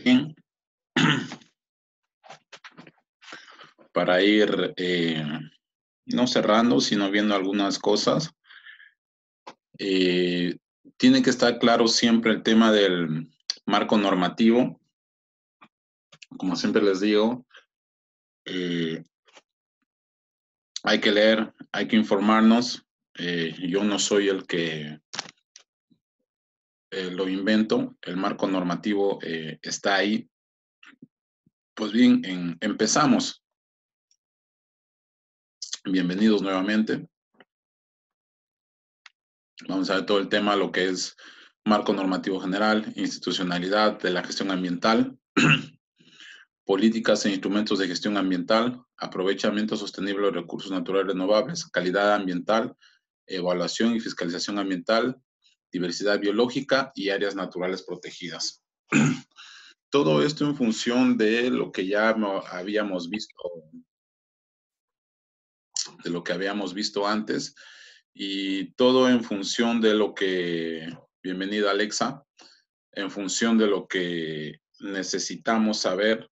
Bien. Para ir no cerrando, sino viendo algunas cosas. Tiene que estar claro siempre el tema del marco normativo. Como siempre les digo, hay que leer, hay que informarnos. Yo no soy el que lo invento, el marco normativo está ahí. Pues bien, empezamos. Bienvenidos nuevamente. Vamos a ver todo el tema, lo que es marco normativo general, institucionalidad de la gestión ambiental, políticas e instrumentos de gestión ambiental, aprovechamiento sostenible de recursos naturales renovables, calidad ambiental, evaluación y fiscalización ambiental, diversidad biológica y áreas naturales protegidas. Todo esto en función de lo que ya habíamos visto, antes, y todo en función de lo que, bienvenida Alexa, en función de lo que necesitamos saber,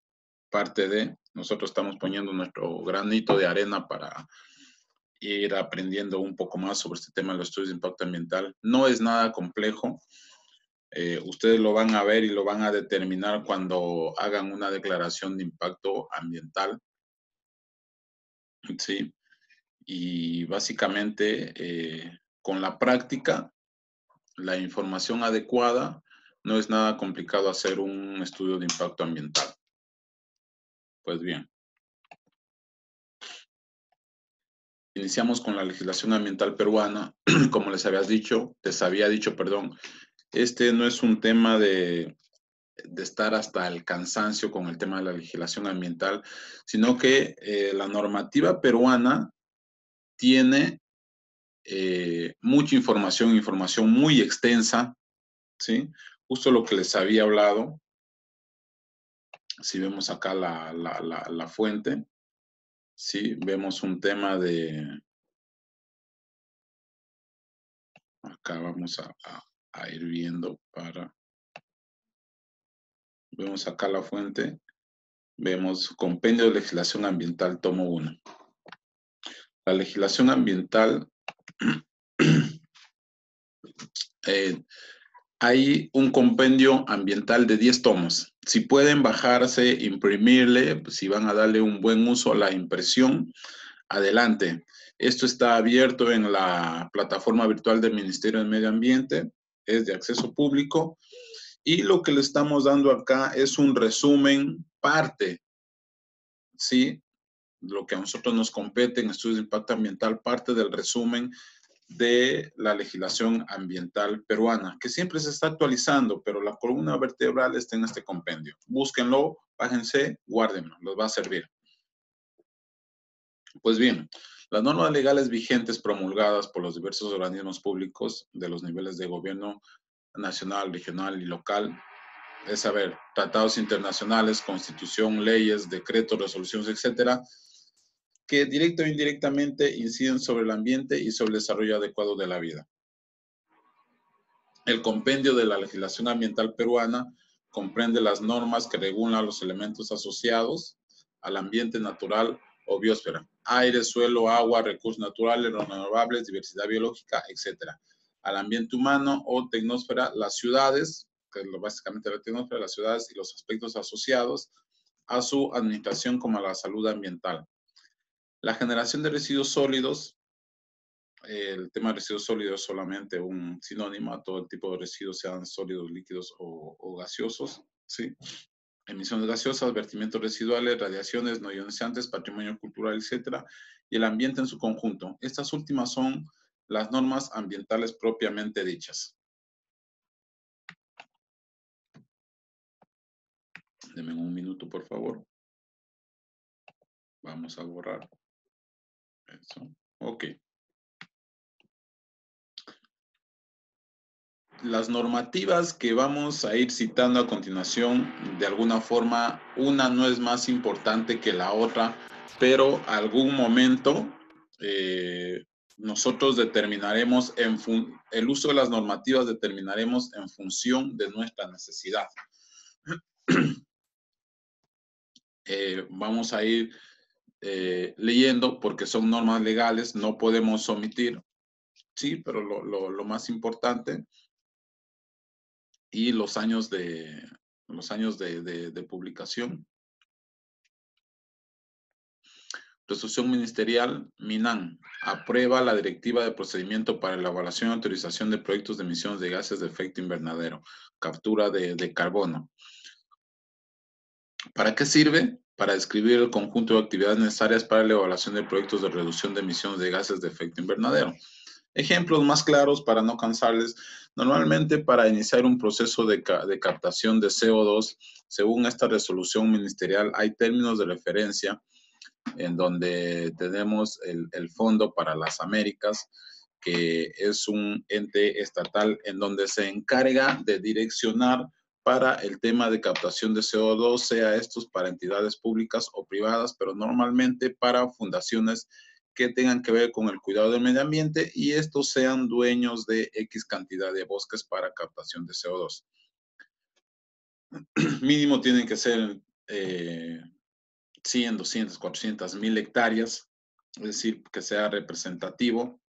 parte de, nosotros estamos poniendo nuestro granito de arena para ir aprendiendo un poco más sobre este tema de los estudios de impacto ambiental. No es nada complejo. Ustedes lo van a ver y lo van a determinar cuando hagan una declaración de impacto ambiental. Sí. Y básicamente, con la práctica, la información adecuada, no es nada complicado hacer un estudio de impacto ambiental. Pues bien. Iniciamos con la legislación ambiental peruana. Como les había dicho, este no es un tema de estar hasta el cansancio con el tema de la legislación ambiental, sino que la normativa peruana tiene mucha información muy extensa, ¿sí? Justo lo que les había hablado. Si vemos acá la fuente, ¿sí? Vemos un tema de... Acá vamos a ir viendo para... Vemos acá la fuente. Vemos Compendio de Legislación Ambiental, tomo 1. La legislación ambiental, hay un compendio ambiental de 10 tomos. Si pueden bajarse, imprimirle, pues, si van a darle un buen uso a la impresión, adelante. Esto está abierto en la plataforma virtual del Ministerio de Medio Ambiente, es de acceso público, y lo que le estamos dando acá es un resumen, parte, ¿sí? Lo que a nosotros nos compete en estudios de impacto ambiental, parte del resumen de la legislación ambiental peruana, que siempre se está actualizando, pero la columna vertebral está en este compendio. Búsquenlo, bájense, guárdenlo, les va a servir. Pues bien, las normas legales vigentes promulgadas por los diversos organismos públicos de los niveles de gobierno nacional, regional y local, es saber, tratados internacionales, constitución, leyes, decretos, resoluciones, etcétera, que directa o indirectamente inciden sobre el ambiente y sobre el desarrollo adecuado de la vida. El compendio de la legislación ambiental peruana comprende las normas que regulan los elementos asociados al ambiente natural o biosfera, aire, suelo, agua, recursos naturales, renovables, diversidad biológica, etc. Al ambiente humano o tecnosfera, las ciudades, que es básicamente la tecnosfera, las ciudades y los aspectos asociados, a su administración como a la salud ambiental. La generación de residuos sólidos, el tema de residuos sólidos es solamente un sinónimo a todo el tipo de residuos, sean sólidos, líquidos o gaseosos, ¿sí? Emisiones gaseosas, vertimientos residuales, radiaciones no ionizantes, patrimonio cultural, etcétera, y el ambiente en su conjunto. Estas últimas son las normas ambientales propiamente dichas. Denme un minuto, por favor. Vamos a borrar eso. Ok. Las normativas que vamos a ir citando a continuación, de alguna forma, una no es más importante que la otra, pero algún momento nosotros determinaremos, el uso de las normativas determinaremos en función de nuestra necesidad. Vamos a ir leyendo porque son normas legales, no podemos omitir, sí, pero lo más importante y los años de publicación. Resolución ministerial, MINAN, aprueba la directiva de procedimiento para la evaluación y autorización de proyectos de emisiones de gases de efecto invernadero, captura de carbono. ¿Para qué sirve? Para describir el conjunto de actividades necesarias para la evaluación de proyectos de reducción de emisiones de gases de efecto invernadero. Ejemplos más claros para no cansarles. Normalmente para iniciar un proceso de captación de CO2, según esta resolución ministerial, hay términos de referencia en donde tenemos el Fondo para las Américas, que es un ente estatal en donde se encarga de direccionar para el tema de captación de CO2, sea estos para entidades públicas o privadas, pero normalmente para fundaciones que tengan que ver con el cuidado del medio ambiente y estos sean dueños de X cantidad de bosques para captación de CO2. Mínimo tienen que ser 100, 200, 400, 1000 hectáreas, es decir, que sea representativo.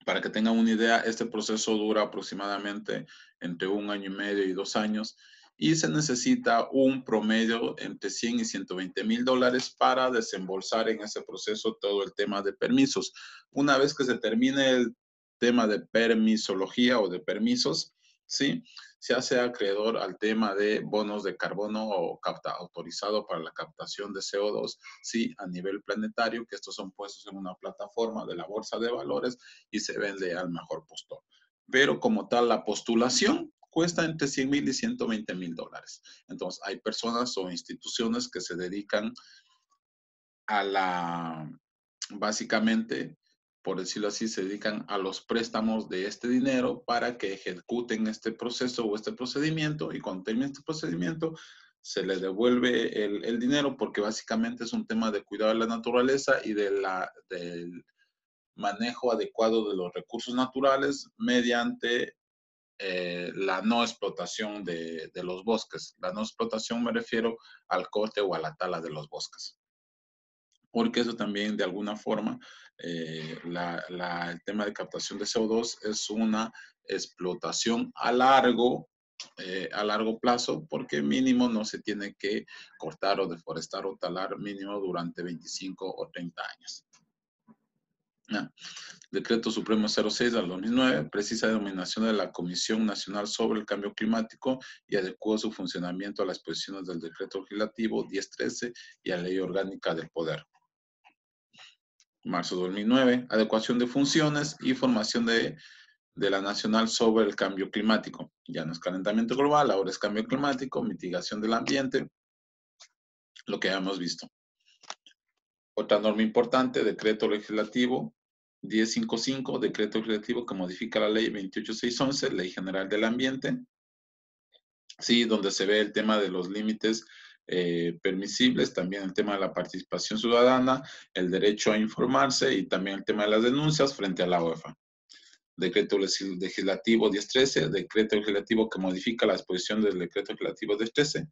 Para que tengan una idea, este proceso dura aproximadamente entre 1 año y medio y 2 años y se necesita un promedio entre 100 y 120 mil dólares para desembolsar en ese proceso todo el tema de permisos. Una vez que se termine el tema de permisología o de permisos, ¿sí? Se hace acreedor al tema de bonos de carbono o autorizado para la captación de CO2, ¿sí? A nivel planetario, que estos son puestos en una plataforma de la Bolsa de Valores y se vende al mejor postor. Pero como tal, la postulación cuesta entre 100 mil y 120 mil dólares. Entonces, hay personas o instituciones que se dedican a básicamente, por decirlo así, se dedican a los préstamos de este dinero para que ejecuten este proceso o este procedimiento y cuando termine este procedimiento se les devuelve el dinero porque básicamente es un tema de cuidado de la naturaleza y del manejo adecuado de los recursos naturales mediante la no explotación de los bosques. La no explotación me refiero al corte o a la tala de los bosques. Porque eso también de alguna forma, el tema de captación de CO2 es una explotación a largo plazo, porque mínimo no se tiene que cortar o deforestar o talar mínimo durante 25 o 30 años. Decreto Supremo 06 del 2009, precisa denominación de la Comisión Nacional sobre el Cambio Climático y adecua su funcionamiento a las disposiciones del Decreto Legislativo 1013 y a la Ley Orgánica del Poder. Marzo 2009, adecuación de funciones y formación de la Nacional sobre el Cambio Climático. Ya no es calentamiento global, ahora es cambio climático, mitigación del ambiente, lo que ya hemos visto. Otra norma importante, Decreto Legislativo 1055, Decreto Legislativo que modifica la Ley 28611, Ley General del Ambiente, sí, donde se ve el tema de los límites permisibles, también el tema de la participación ciudadana, el derecho a informarse y también el tema de las denuncias frente a la UEFA. Decreto Legislativo 1013, Decreto Legislativo que modifica la disposición del Decreto Legislativo 1013,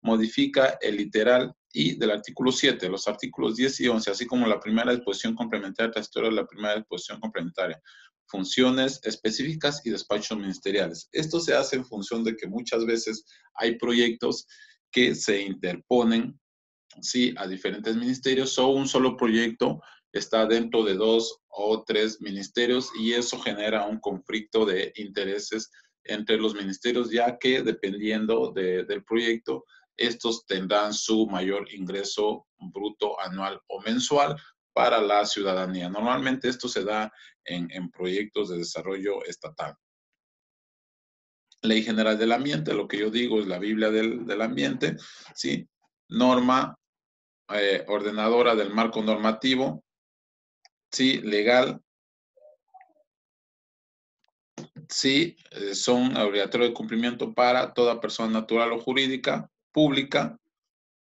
modifica el literal I del artículo 7, los artículos 10 y 11, así como la primera disposición complementaria transitoria de la primera disposición complementaria, funciones específicas y despachos ministeriales. Esto se hace en función de que muchas veces hay proyectos que se interponen, ¿sí?, a diferentes ministerios, o un solo proyecto está dentro de 2 o 3 ministerios, y eso genera un conflicto de intereses entre los ministerios, ya que dependiendo del proyecto, estos tendrán su mayor ingreso bruto anual o mensual para la ciudadanía. Normalmente esto se da en proyectos de desarrollo estatal. Ley General del Ambiente, lo que yo digo es la Biblia del ambiente, ¿sí? Norma ordenadora del marco normativo, sí, legal, sí, son obligatorios de cumplimiento para toda persona natural o jurídica, pública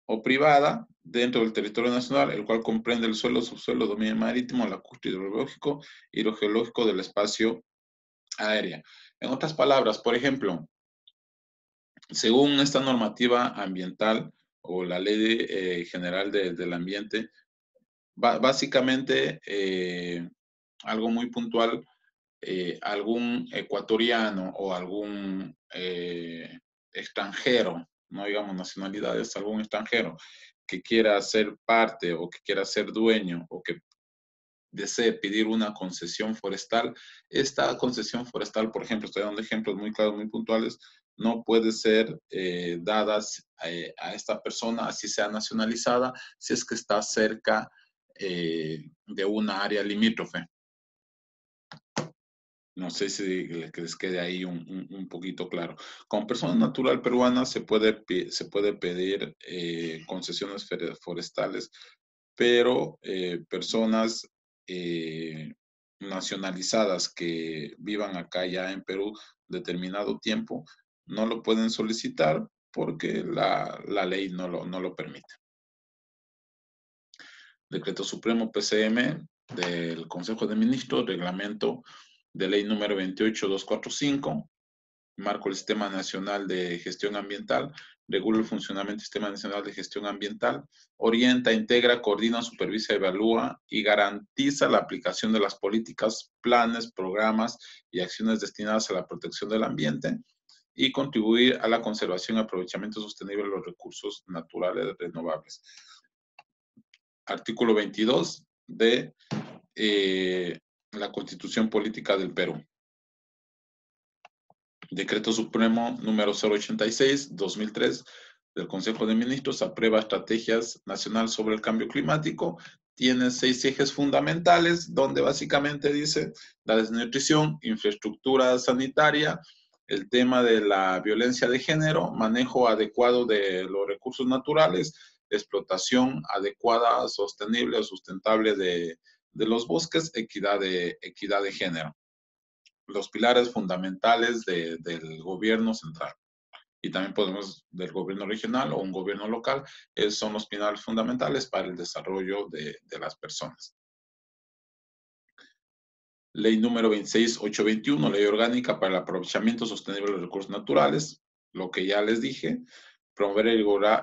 o privada, dentro del territorio nacional, el cual comprende el suelo, subsuelo, dominio marítimo, lacustre hidrológico, hidrogeológico del espacio aéreo. En otras palabras, por ejemplo, según esta normativa ambiental o la Ley General del Ambiente, básicamente, algo muy puntual, algún ecuatoriano o algún extranjero, no digamos nacionalidades, algún extranjero que quiera ser parte o que quiera ser dueño o que desee pedir una concesión forestal, esta concesión forestal, por ejemplo, estoy dando ejemplos muy claros, muy puntuales, no puede ser dadas a esta persona, así sea nacionalizada, si es que está cerca de una área limítrofe. No sé si les quede ahí un poquito claro. Como persona natural peruana se puede pedir concesiones forestales, pero personas nacionalizadas que vivan acá ya en Perú determinado tiempo no lo pueden solicitar porque la ley no lo permite. Decreto Supremo PCM del Consejo de Ministros, reglamento de ley número 28245, marco el Sistema Nacional de Gestión Ambiental, regula el funcionamiento del Sistema Nacional de Gestión Ambiental, orienta, integra, coordina, supervisa, evalúa y garantiza la aplicación de las políticas, planes, programas y acciones destinadas a la protección del ambiente y contribuir a la conservación y aprovechamiento sostenible de los recursos naturales renovables. Artículo 22 de la Constitución Política del Perú. Decreto Supremo número 086-2003 del Consejo de Ministros aprueba estrategias nacional sobre el cambio climático. Tiene 6 ejes fundamentales, donde básicamente dice la desnutrición, infraestructura sanitaria, el tema de la violencia de género, manejo adecuado de los recursos naturales, explotación adecuada, sostenible o sustentable de los bosques, equidad de género. Los pilares fundamentales del gobierno central. Y también podemos del gobierno regional o un gobierno local, son los pilares fundamentales para el desarrollo de las personas. Ley número 26821, Ley Orgánica para el Aprovechamiento Sostenible de los Recursos Naturales, lo que ya les dije, promover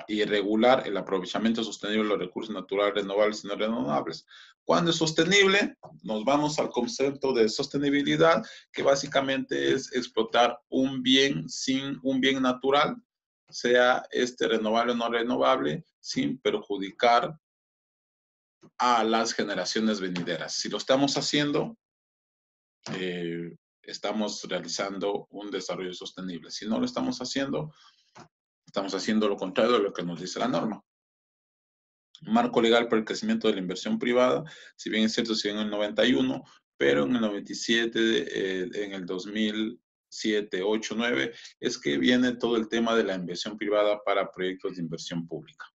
y regular el aprovechamiento sostenible de los recursos naturales renovables y no renovables. Cuando es sostenible, nos vamos al concepto de sostenibilidad, que básicamente es explotar un bien natural, sea renovable o no renovable, sin perjudicar a las generaciones venideras. Si lo estamos haciendo, estamos realizando un desarrollo sostenible. Si no lo estamos haciendo lo contrario de lo que nos dice la norma. Marco legal para el crecimiento de la inversión privada, si bien es cierto, si bien en el 91, pero en el 97, en el 2007, 8, 9, es que viene todo el tema de la inversión privada para proyectos de inversión pública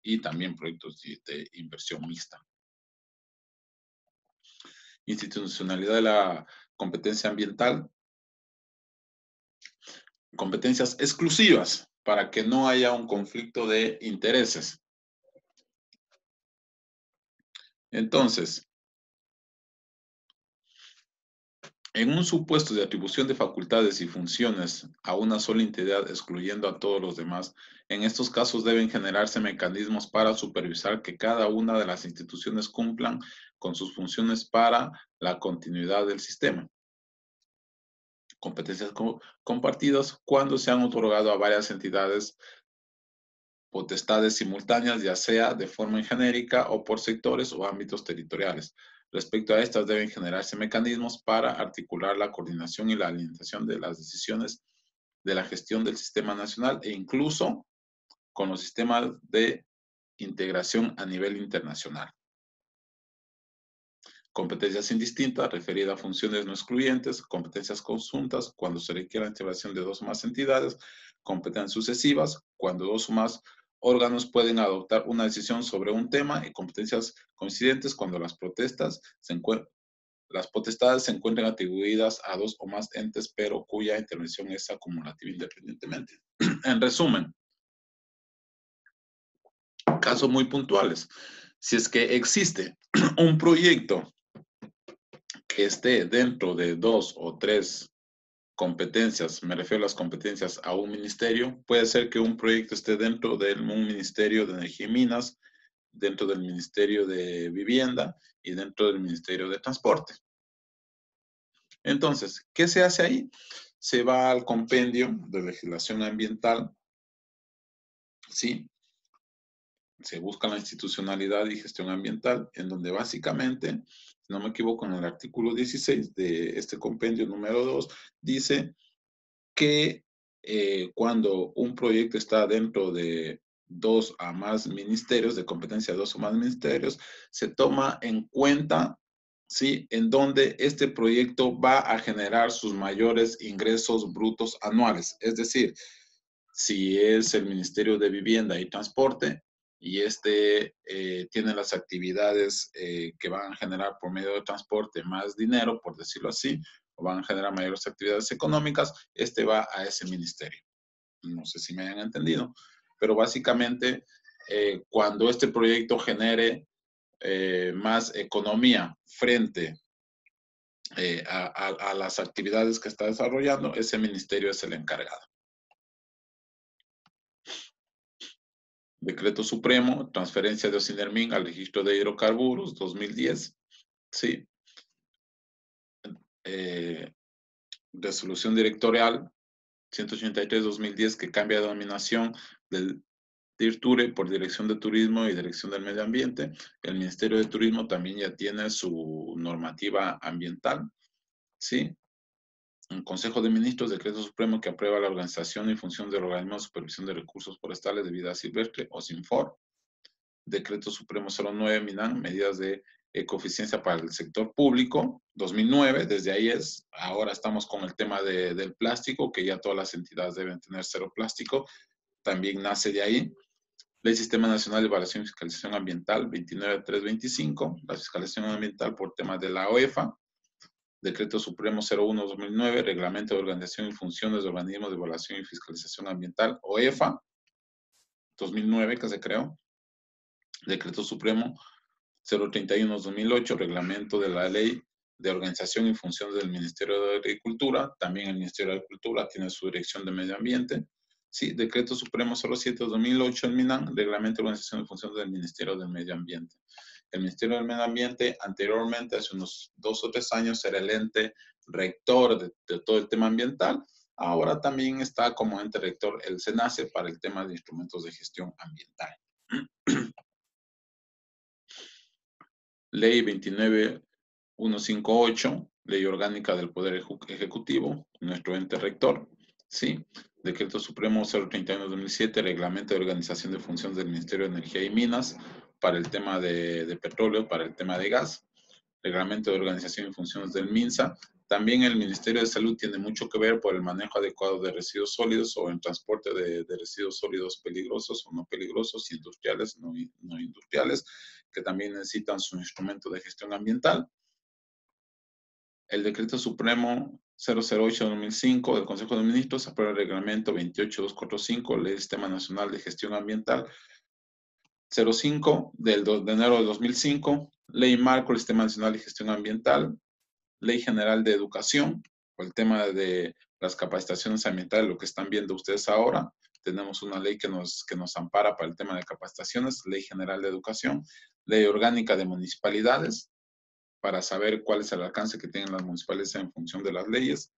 y también proyectos de inversión mixta. Institucionalidad de la competencia ambiental. Competencias exclusivas para que no haya un conflicto de intereses. Entonces, en un supuesto de atribución de facultades y funciones a una sola entidad excluyendo a todos los demás, en estos casos deben generarse mecanismos para supervisar que cada una de las instituciones cumplan con sus funciones para la continuidad del sistema. Competencias compartidas cuando se han otorgado a varias entidades potestades simultáneas, ya sea de forma genérica o por sectores o ámbitos territoriales. Respecto a estas, deben generarse mecanismos para articular la coordinación y la alimentación de las decisiones de la gestión del sistema nacional e incluso con los sistemas de integración a nivel internacional. Competencias indistintas, referida a funciones no excluyentes, competencias conjuntas, cuando se requiere la integración de dos o más entidades, competencias sucesivas, cuando dos o más órganos pueden adoptar una decisión sobre un tema, y competencias coincidentes, cuando las potestades se encuentran atribuidas a dos o más entes, pero cuya intervención es acumulativa independientemente. En resumen, casos muy puntuales. Si es que existe un proyecto que esté dentro de dos o tres competencias, me refiero a las competencias a un ministerio, puede ser que un proyecto esté dentro de un ministerio de Energía y Minas, dentro del Ministerio de Vivienda y dentro del Ministerio de Transporte. Entonces, ¿qué se hace ahí? Se va al compendio de legislación ambiental, ¿sí? Se busca la institucionalidad y gestión ambiental, en donde básicamente, si no me equivoco, en el artículo 16 de este compendio número 2, dice que cuando un proyecto está dentro de dos a más ministerios, de competencia de dos o más ministerios, se toma en cuenta, ¿sí?, en donde este proyecto va a generar sus mayores ingresos brutos anuales. Es decir, si es el Ministerio de Vivienda y Transporte y tiene las actividades que van a generar por medio de transporte más dinero, por decirlo así, o van a generar mayores actividades económicas, va a ese ministerio. No sé si me hayan entendido, pero básicamente cuando este proyecto genere más economía frente a las actividades que está desarrollando, ese ministerio es el encargado. Decreto Supremo, transferencia de Ocinermin al registro de hidrocarburos, 2010. Sí. Resolución directorial 183-2010 que cambia de denominación del DIRTURE por Dirección de Turismo y Dirección del Medio Ambiente. El Ministerio de Turismo también ya tiene su normativa ambiental. Sí. Un Consejo de Ministros, Decreto Supremo que aprueba la organización y función del Organismo de Supervisión de Recursos Forestales de Vida Silvestre, o SINFOR. Decreto Supremo 09, MINAN, medidas de ecoeficiencia para el sector público, 2009, desde ahí ahora estamos con el tema del plástico, que ya todas las entidades deben tener cero plástico, también nace de ahí. Ley Sistema Nacional de Evaluación y Fiscalización Ambiental, 29.325, la fiscalización ambiental por temas de la OEFA. Decreto Supremo 01-2009, Reglamento de Organización y Funciones de Organismos de Evaluación y Fiscalización Ambiental, OEFA, 2009 que se creó. Decreto Supremo 031-2008, Reglamento de la Ley de Organización y Funciones del Ministerio de Agricultura. También el Ministerio de Agricultura tiene su Dirección de Medio Ambiente. Sí, Decreto Supremo 07-2008, el MINAN, Reglamento de Organización y Funciones del Ministerio del Medio Ambiente. El Ministerio del Medio Ambiente, anteriormente, hace unos 2 o 3 años, era el ente rector de todo el tema ambiental. Ahora también está como ente rector el SENACE para el tema de instrumentos de gestión ambiental. Ley 29158, Ley Orgánica del Poder Ejecutivo, nuestro ente rector, ¿sí? Decreto Supremo 031-2007, Reglamento de Organización de Funciones del Ministerio de Energía y Minas para el tema de petróleo, para el tema de gas. Reglamento de Organización y Funciones del MINSA. También el Ministerio de Salud tiene mucho que ver por el manejo adecuado de residuos sólidos o en transporte de residuos sólidos peligrosos o no peligrosos, industriales, no industriales, que también necesitan su instrumento de gestión ambiental. El Decreto Supremo 008-2005 del Consejo de Ministros aprueba el Reglamento 28245, Ley del Sistema Nacional de Gestión Ambiental 05 de enero de 2005, Ley Marco del Sistema Nacional de Gestión Ambiental, Ley General de Educación, por el tema de las capacitaciones ambientales, lo que están viendo ustedes ahora. Tenemos una ley que nos ampara para el tema de capacitaciones, Ley General de Educación, Ley Orgánica de Municipalidades, para saber cuál es el alcance que tienen las municipalidades en función de las leyes,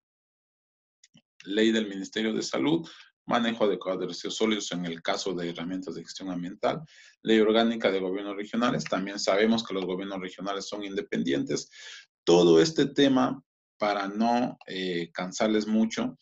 Ley del Ministerio de Salud, manejo adecuado de residuos sólidos en el caso de herramientas de gestión ambiental, ley orgánica de gobiernos regionales, también sabemos que los gobiernos regionales son independientes. Todo este tema, para no cansarles mucho,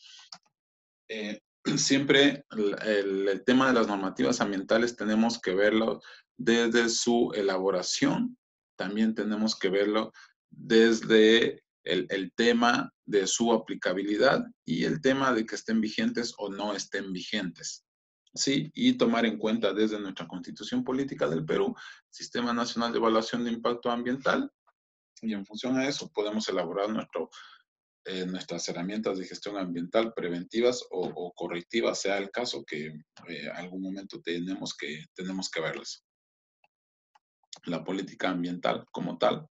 siempre el tema de las normativas ambientales tenemos que verlo desde su elaboración, también tenemos que verlo desde el tema de su aplicabilidad y el tema de que estén vigentes o no estén vigentes. Sí, y tomar en cuenta desde nuestra Constitución Política del Perú, Sistema Nacional de Evaluación de Impacto Ambiental, y en función a eso podemos elaborar nuestras herramientas de gestión ambiental preventivas o correctivas, sea el caso que algún momento tenemos que verlas. La política ambiental como tal.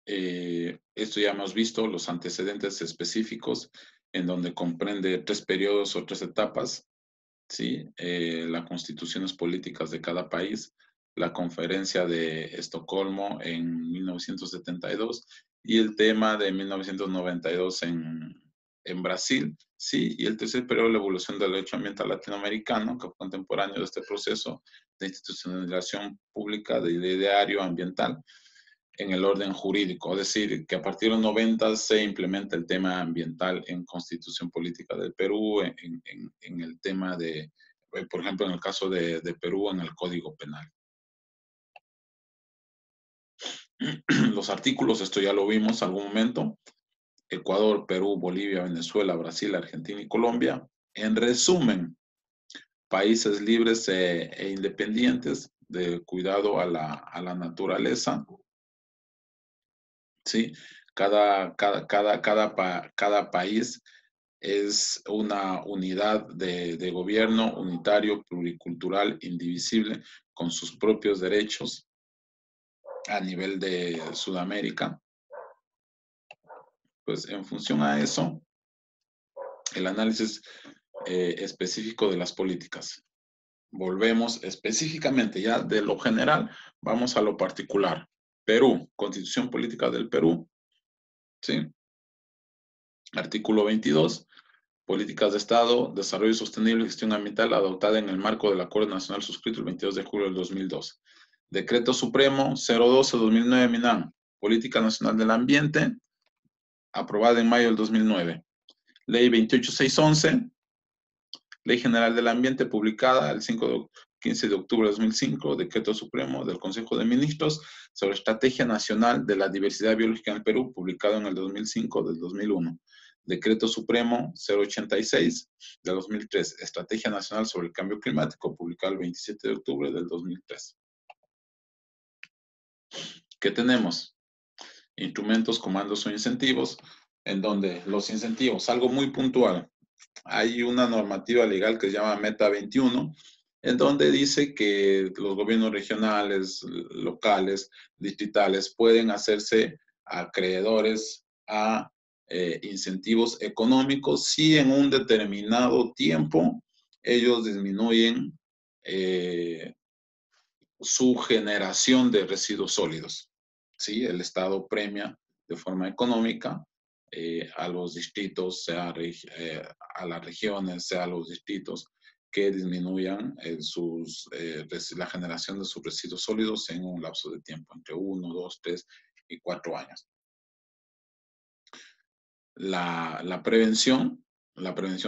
Esto ya hemos visto, los antecedentes específicos en donde comprende 3 periodos o 3 etapas, ¿sí? Las constituciones políticas de cada país, la conferencia de Estocolmo en 1972 y el tema de 1992 en Brasil, sí, y el tercer periodo, la evolución del derecho ambiental latinoamericano, que fue contemporáneo de este proceso de institucionalización pública del ideario ambiental en el orden jurídico, es decir, que a partir de los 90 se implementa el tema ambiental en Constitución Política del Perú, en el tema de, por ejemplo, en el caso de Perú, en el Código Penal. Los artículos, esto ya lo vimos algún momento, Ecuador, Perú, Bolivia, Venezuela, Brasil, Argentina y Colombia. En resumen, países libres e independientes de cuidado a la naturaleza, ¿sí? Cada país es una unidad de gobierno unitario, pluricultural, indivisible, con sus propios derechos a nivel de Sudamérica. Pues en función a eso, el análisis específico de las políticas. Volvemos específicamente ya de lo general, vamos a lo particular. Perú, Constitución Política del Perú, ¿sí? Artículo 22, Políticas de Estado, Desarrollo Sostenible y Gestión Ambiental adoptada en el marco del Acuerdo Nacional suscrito el 22 de julio del 2002. Decreto Supremo 012-2009 MINAM, Política Nacional del Ambiente, aprobada en mayo del 2009. Ley 28611, Ley General del Ambiente, publicada el 15 de octubre de 2005, Decreto Supremo del Consejo de Ministros sobre Estrategia Nacional de la Diversidad Biológica en el Perú, publicado en el 2005 del 2001. Decreto Supremo 086 de 2003, Estrategia Nacional sobre el Cambio Climático, publicado el 27 de octubre del 2003. ¿Qué tenemos? Instrumentos, comandos o incentivos, en donde los incentivos, algo muy puntual, hay una normativa legal que se llama Meta 21, en donde dice que los gobiernos regionales, locales, distritales pueden hacerse acreedores a incentivos económicos si en un determinado tiempo ellos disminuyen su generación de residuos sólidos. ¿Sí? El Estado premia de forma económica a los distritos, sea a las regiones, sea a los distritos que disminuyan la generación de sus residuos sólidos en un lapso de tiempo entre 1, 2, 3 y 4 años. La prevención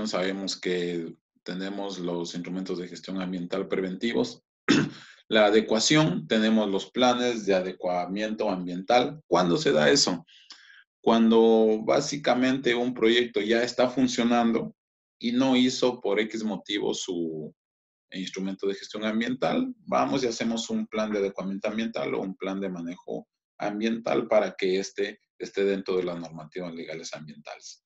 sabemos que tenemos los instrumentos de gestión ambiental preventivos. La adecuación, tenemos los planes de adecuamiento ambiental. ¿Cuándo se da eso? Cuando básicamente un proyecto ya está funcionando y no hizo por X motivo su instrumento de gestión ambiental, vamos y hacemos un plan de adecuamiento ambiental o un plan de manejo ambiental para que esté dentro de las normativas legales ambientales.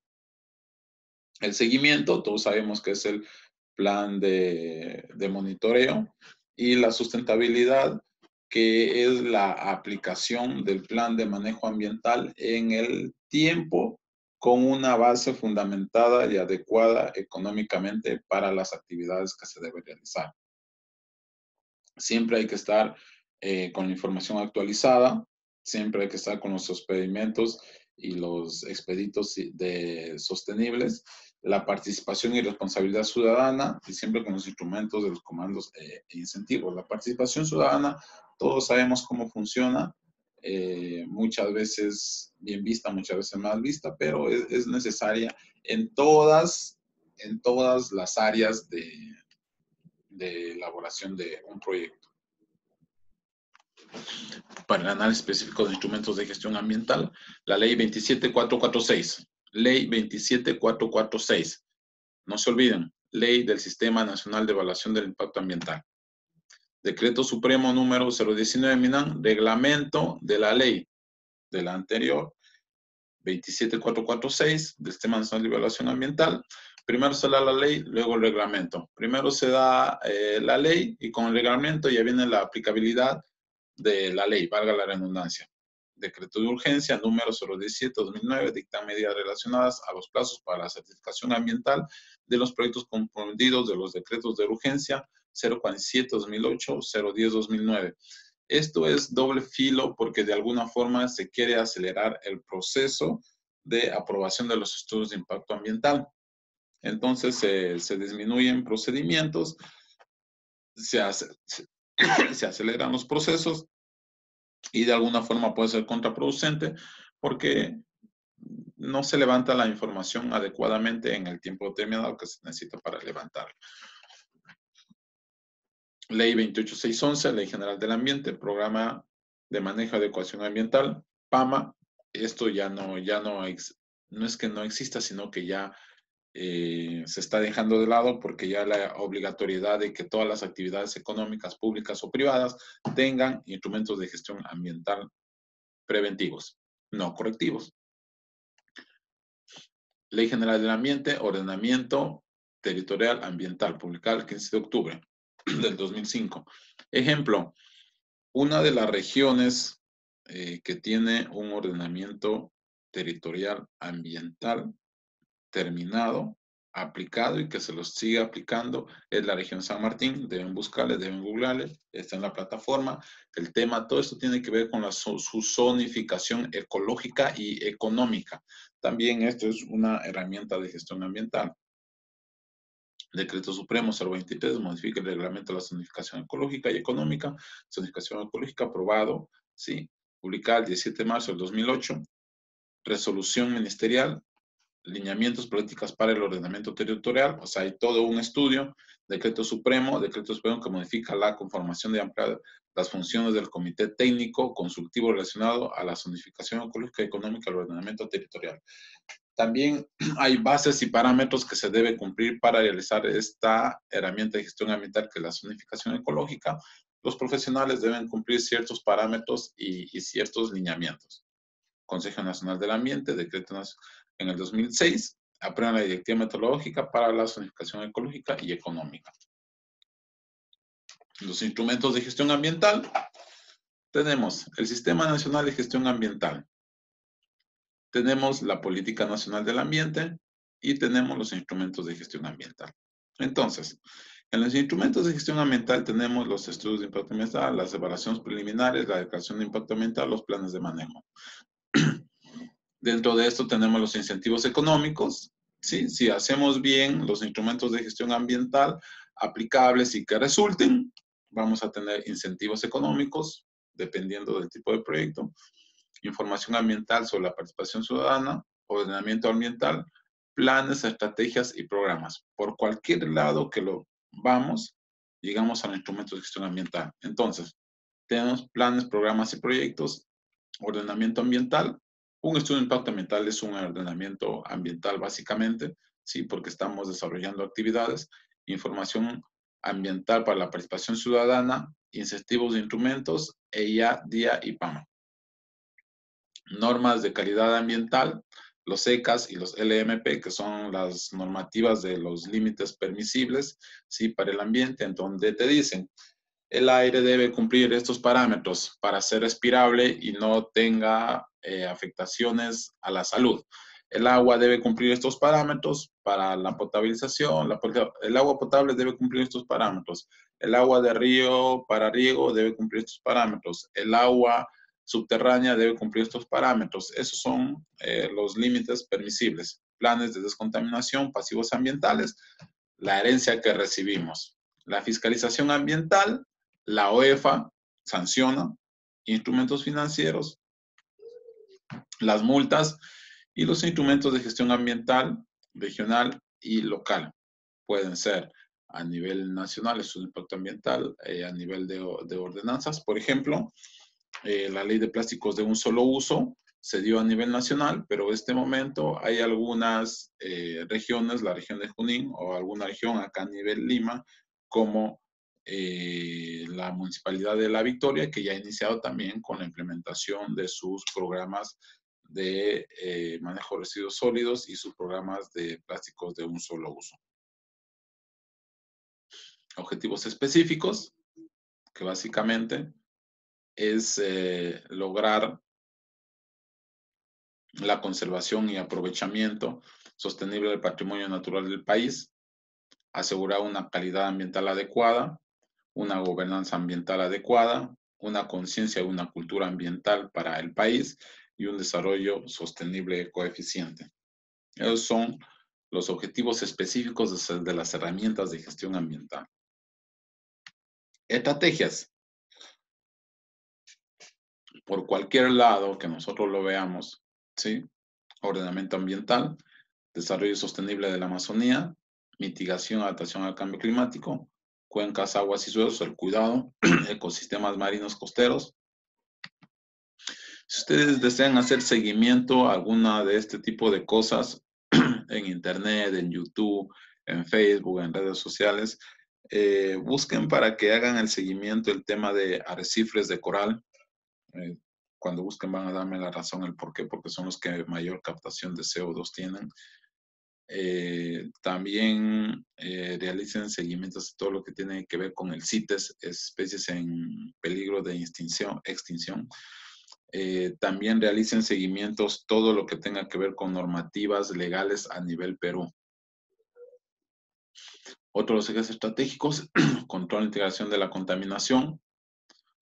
El seguimiento, todos sabemos que es el plan de monitoreo, y la sustentabilidad, que es la aplicación del plan de manejo ambiental en el tiempo con una base fundamentada y adecuada económicamente para las actividades que se deben realizar. Siempre hay que estar con la información actualizada, siempre hay que estar con los experimentos y los expeditos sostenibles, la participación y responsabilidad ciudadana, y siempre con los instrumentos de los comandos e incentivos. La participación ciudadana, todos sabemos cómo funciona, muchas veces bien vista, muchas veces mal vista, pero es necesaria en todas las áreas de elaboración de un proyecto. Para el análisis específico de instrumentos de gestión ambiental, la ley 27446. Ley 27446. No se olviden, ley del Sistema Nacional de Evaluación del Impacto Ambiental. Decreto Supremo número 019 MINAN, reglamento de la ley de la anterior, 27446, del Sistema Nacional de Evaluación Ambiental. Primero se da la ley, luego el reglamento. Primero se da la ley y con el reglamento ya viene la aplicabilidad de la ley, valga la redundancia. Decreto de urgencia número 017-2009 dicta medidas relacionadas a los plazos para la certificación ambiental de los proyectos comprendidos de los decretos de urgencia 047-2008, 010-2009. Esto es doble filo porque de alguna forma se quiere acelerar el proceso de aprobación de los estudios de impacto ambiental. Entonces se disminuyen procedimientos, se aceleran los procesos y de alguna forma puede ser contraproducente porque no se levanta la información adecuadamente en el tiempo determinado que se necesita para levantarla. Ley 28611, Ley General del Ambiente, Programa de Manejo de Adecuación Ambiental, PAMA. Esto ya no es que no exista, sino que ya se está dejando de lado porque ya la obligatoriedad de que todas las actividades económicas, públicas o privadas tengan instrumentos de gestión ambiental preventivos, no correctivos. Ley General del Ambiente, Ordenamiento Territorial Ambiental, publicada el 15 de octubre del 2005. Ejemplo, una de las regiones que tiene un ordenamiento territorial ambiental terminado, aplicado y que se los sigue aplicando es la región San Martín. Deben buscarle, deben googlearle, está en la plataforma. El tema, todo esto tiene que ver con su zonificación ecológica y económica. También esto es una herramienta de gestión ambiental. Decreto Supremo 023 modifica el reglamento de la zonificación ecológica y económica. Zonificación ecológica aprobado, sí, publicada el 17 de marzo del 2008. Resolución ministerial, lineamientos, políticas para el ordenamiento territorial, o sea, hay todo un estudio. Decreto Supremo que modifica la conformación de ampliar las funciones del Comité Técnico Consultivo relacionado a la zonificación ecológica y económica del ordenamiento territorial. También hay bases y parámetros que se debe cumplir para realizar esta herramienta de gestión ambiental que es la zonificación ecológica. Los profesionales deben cumplir ciertos parámetros y ciertos lineamientos. Consejo Nacional del Ambiente, decreto en el 2006, aprueba la Directiva Metodológica para la Zonificación Ecológica y Económica. Los instrumentos de gestión ambiental. Tenemos el Sistema Nacional de Gestión Ambiental. Tenemos la Política Nacional del Ambiente y tenemos los instrumentos de gestión ambiental. Entonces, en los instrumentos de gestión ambiental tenemos los estudios de impacto ambiental, las evaluaciones preliminares, la declaración de impacto ambiental, los planes de manejo. Dentro de esto tenemos los incentivos económicos. ¿Sí? Si hacemos bien los instrumentos de gestión ambiental aplicables y que resulten, vamos a tener incentivos económicos, dependiendo del tipo de proyecto. Información ambiental sobre la participación ciudadana, ordenamiento ambiental, planes, estrategias y programas. Por cualquier lado que lo vamos, llegamos a los instrumentos de gestión ambiental. Entonces, tenemos planes, programas y proyectos, ordenamiento ambiental. Un estudio de impacto ambiental es un ordenamiento ambiental básicamente, sí, porque estamos desarrollando actividades. Información ambiental para la participación ciudadana, incentivos de instrumentos, EIA, DIA y PAMA. Normas de calidad ambiental, los ECAS y los LMP, que son las normativas de los límites permisibles, sí, para el ambiente, en donde te dicen, el aire debe cumplir estos parámetros para ser respirable y no tenga afectaciones a la salud. El agua debe cumplir estos parámetros para la potabilización. El agua potable debe cumplir estos parámetros. El agua de río para riego debe cumplir estos parámetros. El agua subterránea debe cumplir estos parámetros. Esos son los límites permisibles. Planes de descontaminación, pasivos ambientales, la herencia que recibimos. La fiscalización ambiental, la OEFA sanciona, instrumentos financieros, las multas y los instrumentos de gestión ambiental, regional y local. Pueden ser a nivel nacional, es un impacto ambiental, a nivel de ordenanzas. Por ejemplo, la ley de plásticos de un solo uso se dio a nivel nacional, pero en este momento hay algunas regiones, la región de Junín o alguna región acá a nivel Lima, como la Municipalidad de La Victoria, que ya ha iniciado también con la implementación de sus programas de manejo de residuos sólidos y sus programas de plásticos de un solo uso. Objetivos específicos, que básicamente es lograr la conservación y aprovechamiento sostenible del patrimonio natural del país, asegurar una calidad ambiental adecuada, una gobernanza ambiental adecuada, una conciencia y una cultura ambiental para el país y un desarrollo sostenible coeficiente. Esos son los objetivos específicos de las herramientas de gestión ambiental. Estrategias. Por cualquier lado que nosotros lo veamos, ¿sí? Ordenamiento ambiental, desarrollo sostenible de la Amazonía, mitigación, adaptación al cambio climático, cuencas, aguas y suelos, el cuidado, ecosistemas marinos costeros. Si ustedes desean hacer seguimiento a alguna de este tipo de cosas en internet, en YouTube, en Facebook, en redes sociales, busquen para que hagan el seguimiento el tema de arrecifes de coral. Cuando busquen van a darme la razón el por qué, porque son los que mayor captación de CO2 tienen. También realicen seguimientos de todo lo que tiene que ver con el CITES, especies en peligro de extinción. También realicen seguimientos todo lo que tenga que ver con normativas legales a nivel Perú. Otros ejes estratégicos, control e integración de la contaminación.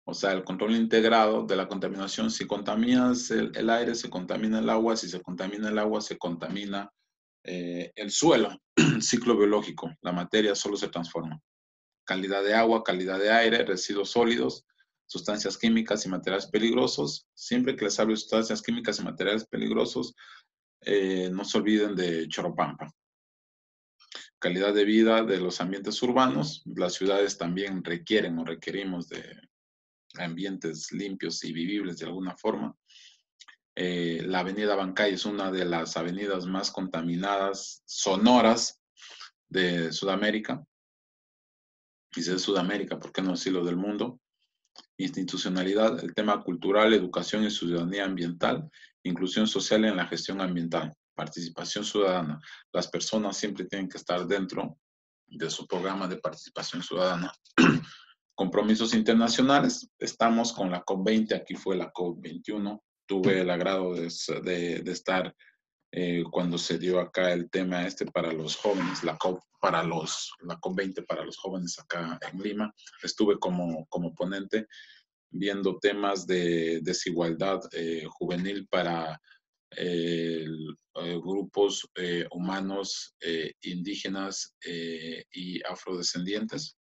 O sea, el control integrado de la contaminación. Si contaminas el aire, se contamina el agua. Si se contamina el agua, se contamina el suelo. Ciclo biológico. La materia solo se transforma. Calidad de agua, calidad de aire, residuos sólidos, sustancias químicas y materiales peligrosos. Siempre que les hable de sustancias químicas y materiales peligrosos, no se olviden de Choropampa. Calidad de vida de los ambientes urbanos. Las ciudades también requieren o requerimos de ambientes limpios y vivibles de alguna forma. La avenida Bancay es una de las avenidas más contaminadas, sonoras de Sudamérica. Y si es Sudamérica, ¿por qué no decirlo del mundo? Institucionalidad, el tema cultural, educación y ciudadanía ambiental, inclusión social en la gestión ambiental, participación ciudadana. Las personas siempre tienen que estar dentro de su programa de participación ciudadana. Compromisos internacionales, estamos con la COP20, aquí fue la COP21, tuve el agrado de estar cuando se dio acá el tema para los jóvenes, la COP20 para los jóvenes acá en Lima, estuve como ponente viendo temas de desigualdad juvenil para grupos humanos indígenas y afrodescendientes.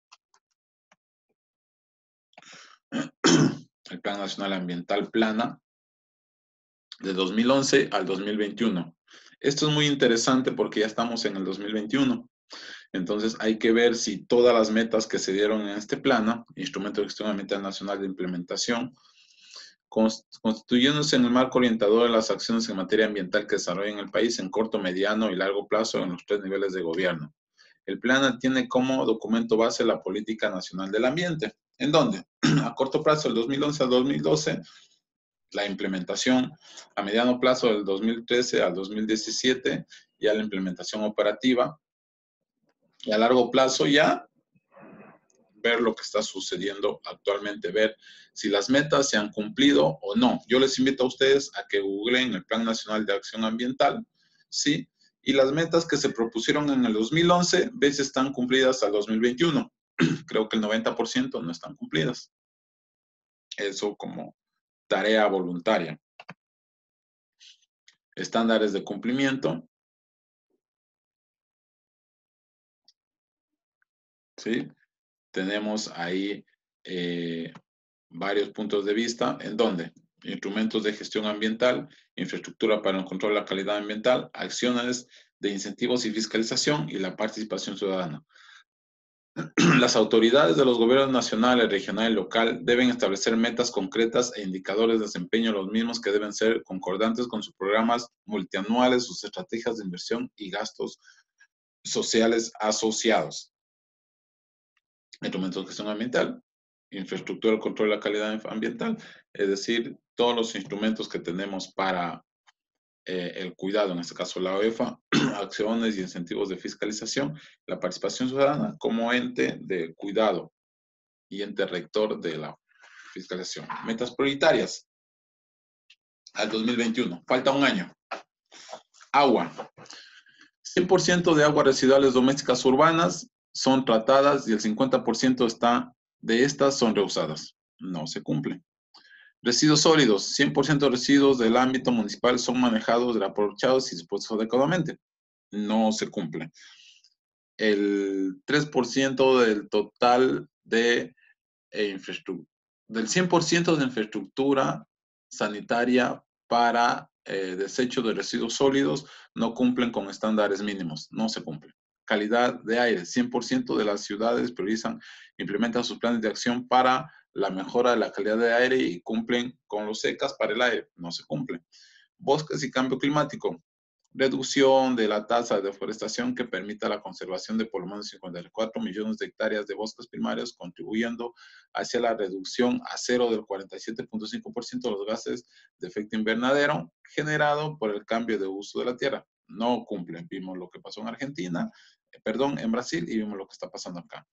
El Plan Nacional Ambiental Plana, de 2011 al 2021. Esto es muy interesante porque ya estamos en el 2021. Entonces hay que ver si todas las metas que se dieron en este plano, Instrumento de Gestión Ambiental Nacional de Implementación, constituyéndose en el marco orientador de las acciones en materia ambiental que desarrollan el país en corto, mediano y largo plazo en los 3 niveles de gobierno. El plan tiene como documento base la Política Nacional del Ambiente, en donde a corto plazo, del 2011 al 2012, la implementación, a mediano plazo del 2013 al 2017, ya la implementación operativa, y a largo plazo ya ver lo que está sucediendo actualmente, ver si las metas se han cumplido o no. Yo les invito a ustedes a que googleen el Plan Nacional de Acción Ambiental, ¿sí? Y las metas que se propusieron en el 2011, ves si están cumplidas al 2021. Creo que el 90% no están cumplidas. Eso como tarea voluntaria. Estándares de cumplimiento. ¿Sí? Tenemos ahí varios puntos de vista. ¿En dónde? Instrumentos de gestión ambiental, infraestructura para el control de la calidad ambiental, acciones de incentivos y fiscalización y la participación ciudadana. Las autoridades de los gobiernos nacional, regional y local deben establecer metas concretas e indicadores de desempeño, los mismos que deben ser concordantes con sus programas multianuales, sus estrategias de inversión y gastos sociales asociados. Instrumentos de gestión ambiental, infraestructura, control de la calidad ambiental, es decir, todos los instrumentos que tenemos para el cuidado, en este caso la OEFA, acciones y incentivos de fiscalización, la participación ciudadana como ente de cuidado y ente rector de la fiscalización. Metas prioritarias al 2021. Falta un año. Agua. 100% de aguas residuales domésticas urbanas son tratadas y el 50% de estas son reusadas. No se cumple. Residuos sólidos. 100% de residuos del ámbito municipal son manejados, aprovechados y dispuestos adecuadamente. No se cumple. El 3% del total de infraestructura, del 100% de infraestructura sanitaria para desecho de residuos sólidos no cumplen con estándares mínimos, no se cumple. Calidad de aire, 100% de las ciudades priorizan, implementan sus planes de acción para la mejora de la calidad de aire y cumplen con los secas para el aire, no se cumple. Bosques y cambio climático, reducción de la tasa de deforestación que permita la conservación de por lo menos 54 millones de hectáreas de bosques primarios, contribuyendo hacia la reducción a cero del 47.5% de los gases de efecto invernadero generado por el cambio de uso de la tierra. No cumplen. Vimos lo que pasó en Argentina, en Brasil, y vimos lo que está pasando acá.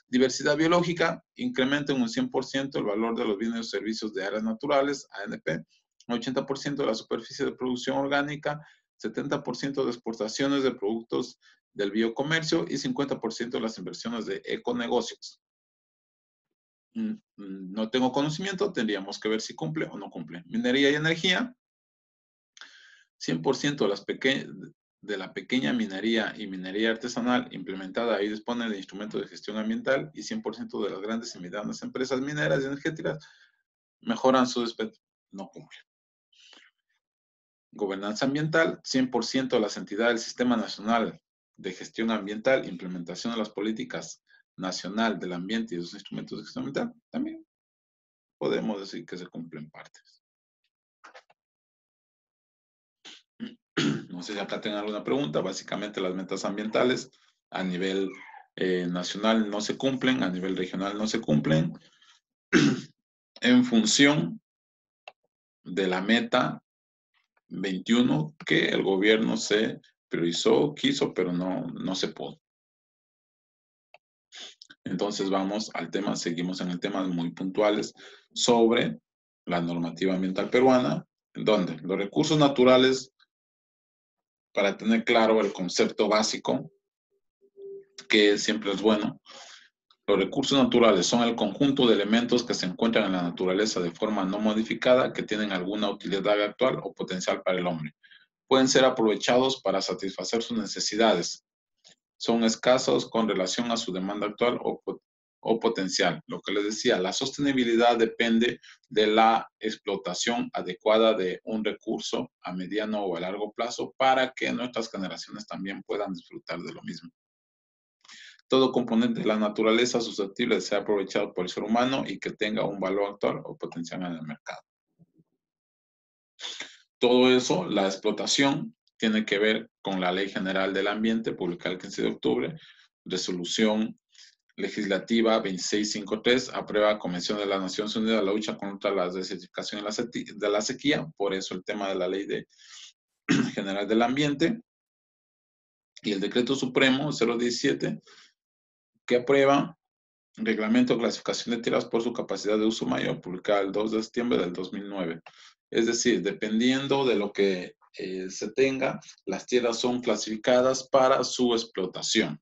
Diversidad biológica, incrementa en un 100% el valor de los bienes y servicios de áreas naturales, ANP, 80% de la superficie de producción orgánica, 70% de exportaciones de productos del biocomercio y 50% de las inversiones de econegocios. No tengo conocimiento, tendríamos que ver si cumple o no cumple. Minería y energía, 100% de la pequeña minería y minería artesanal implementada y dispone de instrumentos de gestión ambiental y 100% de las grandes y medianas empresas mineras y energéticas mejoran su desempeño. No cumple. Gobernanza ambiental, 100% de las entidades del Sistema Nacional de Gestión Ambiental, implementación de las políticas nacional del ambiente y sus instrumentos de gestión ambiental, también podemos decir que se cumplen partes. No sé si acá tengan alguna pregunta. Básicamente las metas ambientales a nivel nacional no se cumplen, a nivel regional no se cumplen, en función de la meta 21 que el gobierno se priorizó, quiso, pero no se pudo. Entonces vamos al tema, seguimos en el tema muy puntuales sobre la normativa ambiental peruana, en donde los recursos naturales, para tener claro el concepto básico, que siempre es bueno, los recursos naturales son el conjunto de elementos que se encuentran en la naturaleza de forma no modificada que tienen alguna utilidad actual o potencial para el hombre. Pueden ser aprovechados para satisfacer sus necesidades. Son escasos con relación a su demanda actual o potencial. Lo que les decía, la sostenibilidad depende de la explotación adecuada de un recurso a mediano o a largo plazo para que nuestras generaciones también puedan disfrutar de lo mismo. Todo componente de la naturaleza susceptible de ser aprovechado por el ser humano y que tenga un valor actual o potencial en el mercado. Todo eso, la explotación, tiene que ver con la Ley General del Ambiente, publicada el 15 de octubre, resolución legislativa 2653, aprueba Convención de las Naciones Unidas, la lucha contra la desertificación de la sequía, por eso el tema de la Ley General del Ambiente, y el Decreto Supremo 017, que aprueba Reglamento de Clasificación de Tierras por su capacidad de uso mayor, publicado el 2 de septiembre del 2009. Es decir, dependiendo de lo que se tenga, las tierras son clasificadas para su explotación.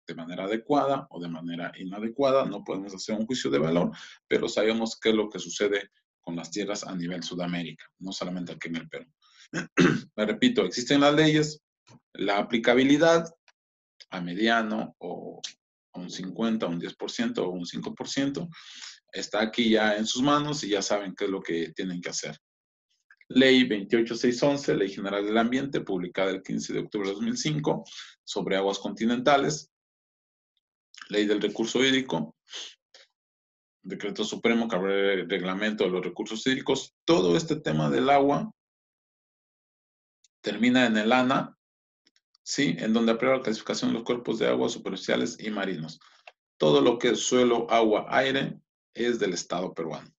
De manera adecuada o de manera inadecuada, no podemos hacer un juicio de valor, pero sabemos qué es lo que sucede con las tierras a nivel Sudamérica, no solamente aquí en el Perú. Me repito, existen las leyes, la aplicabilidad a mediano o a un 50, un 10% o un 5%, está aquí ya en sus manos y ya saben qué es lo que tienen que hacer. Ley 28611, Ley General del Ambiente, publicada el 15 de octubre de 2005, sobre aguas continentales. Ley del Recurso Hídrico, Decreto Supremo que abre el reglamento de los recursos hídricos. Todo este tema del agua termina en el ANA, ¿sí? En donde aprueba la clasificación de los cuerpos de agua superficiales y marinos. Todo lo que es suelo, agua, aire es del Estado peruano.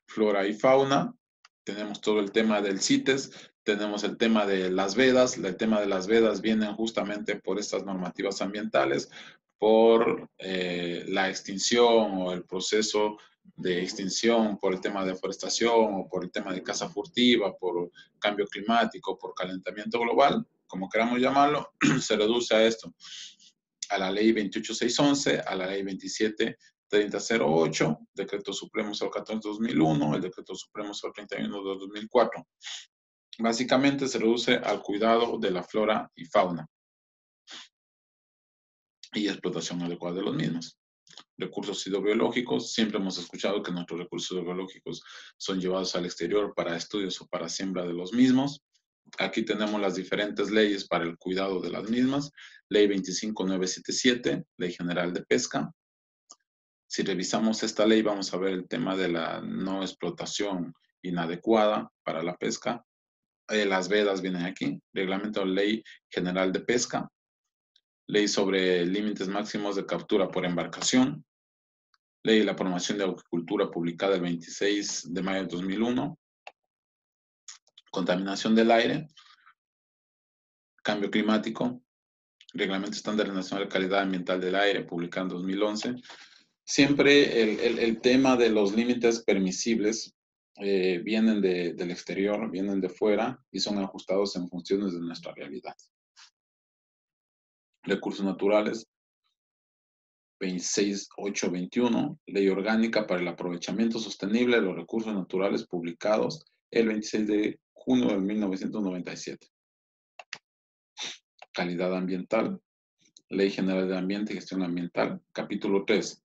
Flora y fauna, tenemos todo el tema del CITES, tenemos el tema de las vedas. El tema de las vedas vienen justamente por estas normativas ambientales, por la extinción o el proceso de extinción por el tema de deforestación o por el tema de caza furtiva, por cambio climático, por calentamiento global, como queramos llamarlo, se reduce a esto, a la ley 28611, a la ley 273008, Decreto Supremo 014-2001, el Decreto Supremo 031-2004. Básicamente se reduce al cuidado de la flora y fauna y explotación adecuada de los mismos. Recursos hidrobiológicos, siempre hemos escuchado que nuestros recursos hidrobiológicos son llevados al exterior para estudios o para siembra de los mismos. Aquí tenemos las diferentes leyes para el cuidado de las mismas. Ley 25977, Ley General de Pesca. Si revisamos esta ley, vamos a ver el tema de la no explotación inadecuada para la pesca. Las vedas vienen aquí. Reglamento de Ley General de Pesca. Ley sobre límites máximos de captura por embarcación. Ley de la promoción de acuicultura publicada el 26 de mayo de 2001. Contaminación del aire. Cambio climático. Reglamento Estándar Nacional de Calidad Ambiental del Aire, publicado en 2011. Siempre el tema de los límites permisibles vienen del exterior, vienen de fuera y son ajustados en funciones de nuestra realidad. Recursos naturales, 26821, Ley Orgánica para el Aprovechamiento Sostenible de los Recursos Naturales, publicados el 26 de junio de 1997. Calidad ambiental, Ley General de Ambiente y Gestión Ambiental, capítulo 3,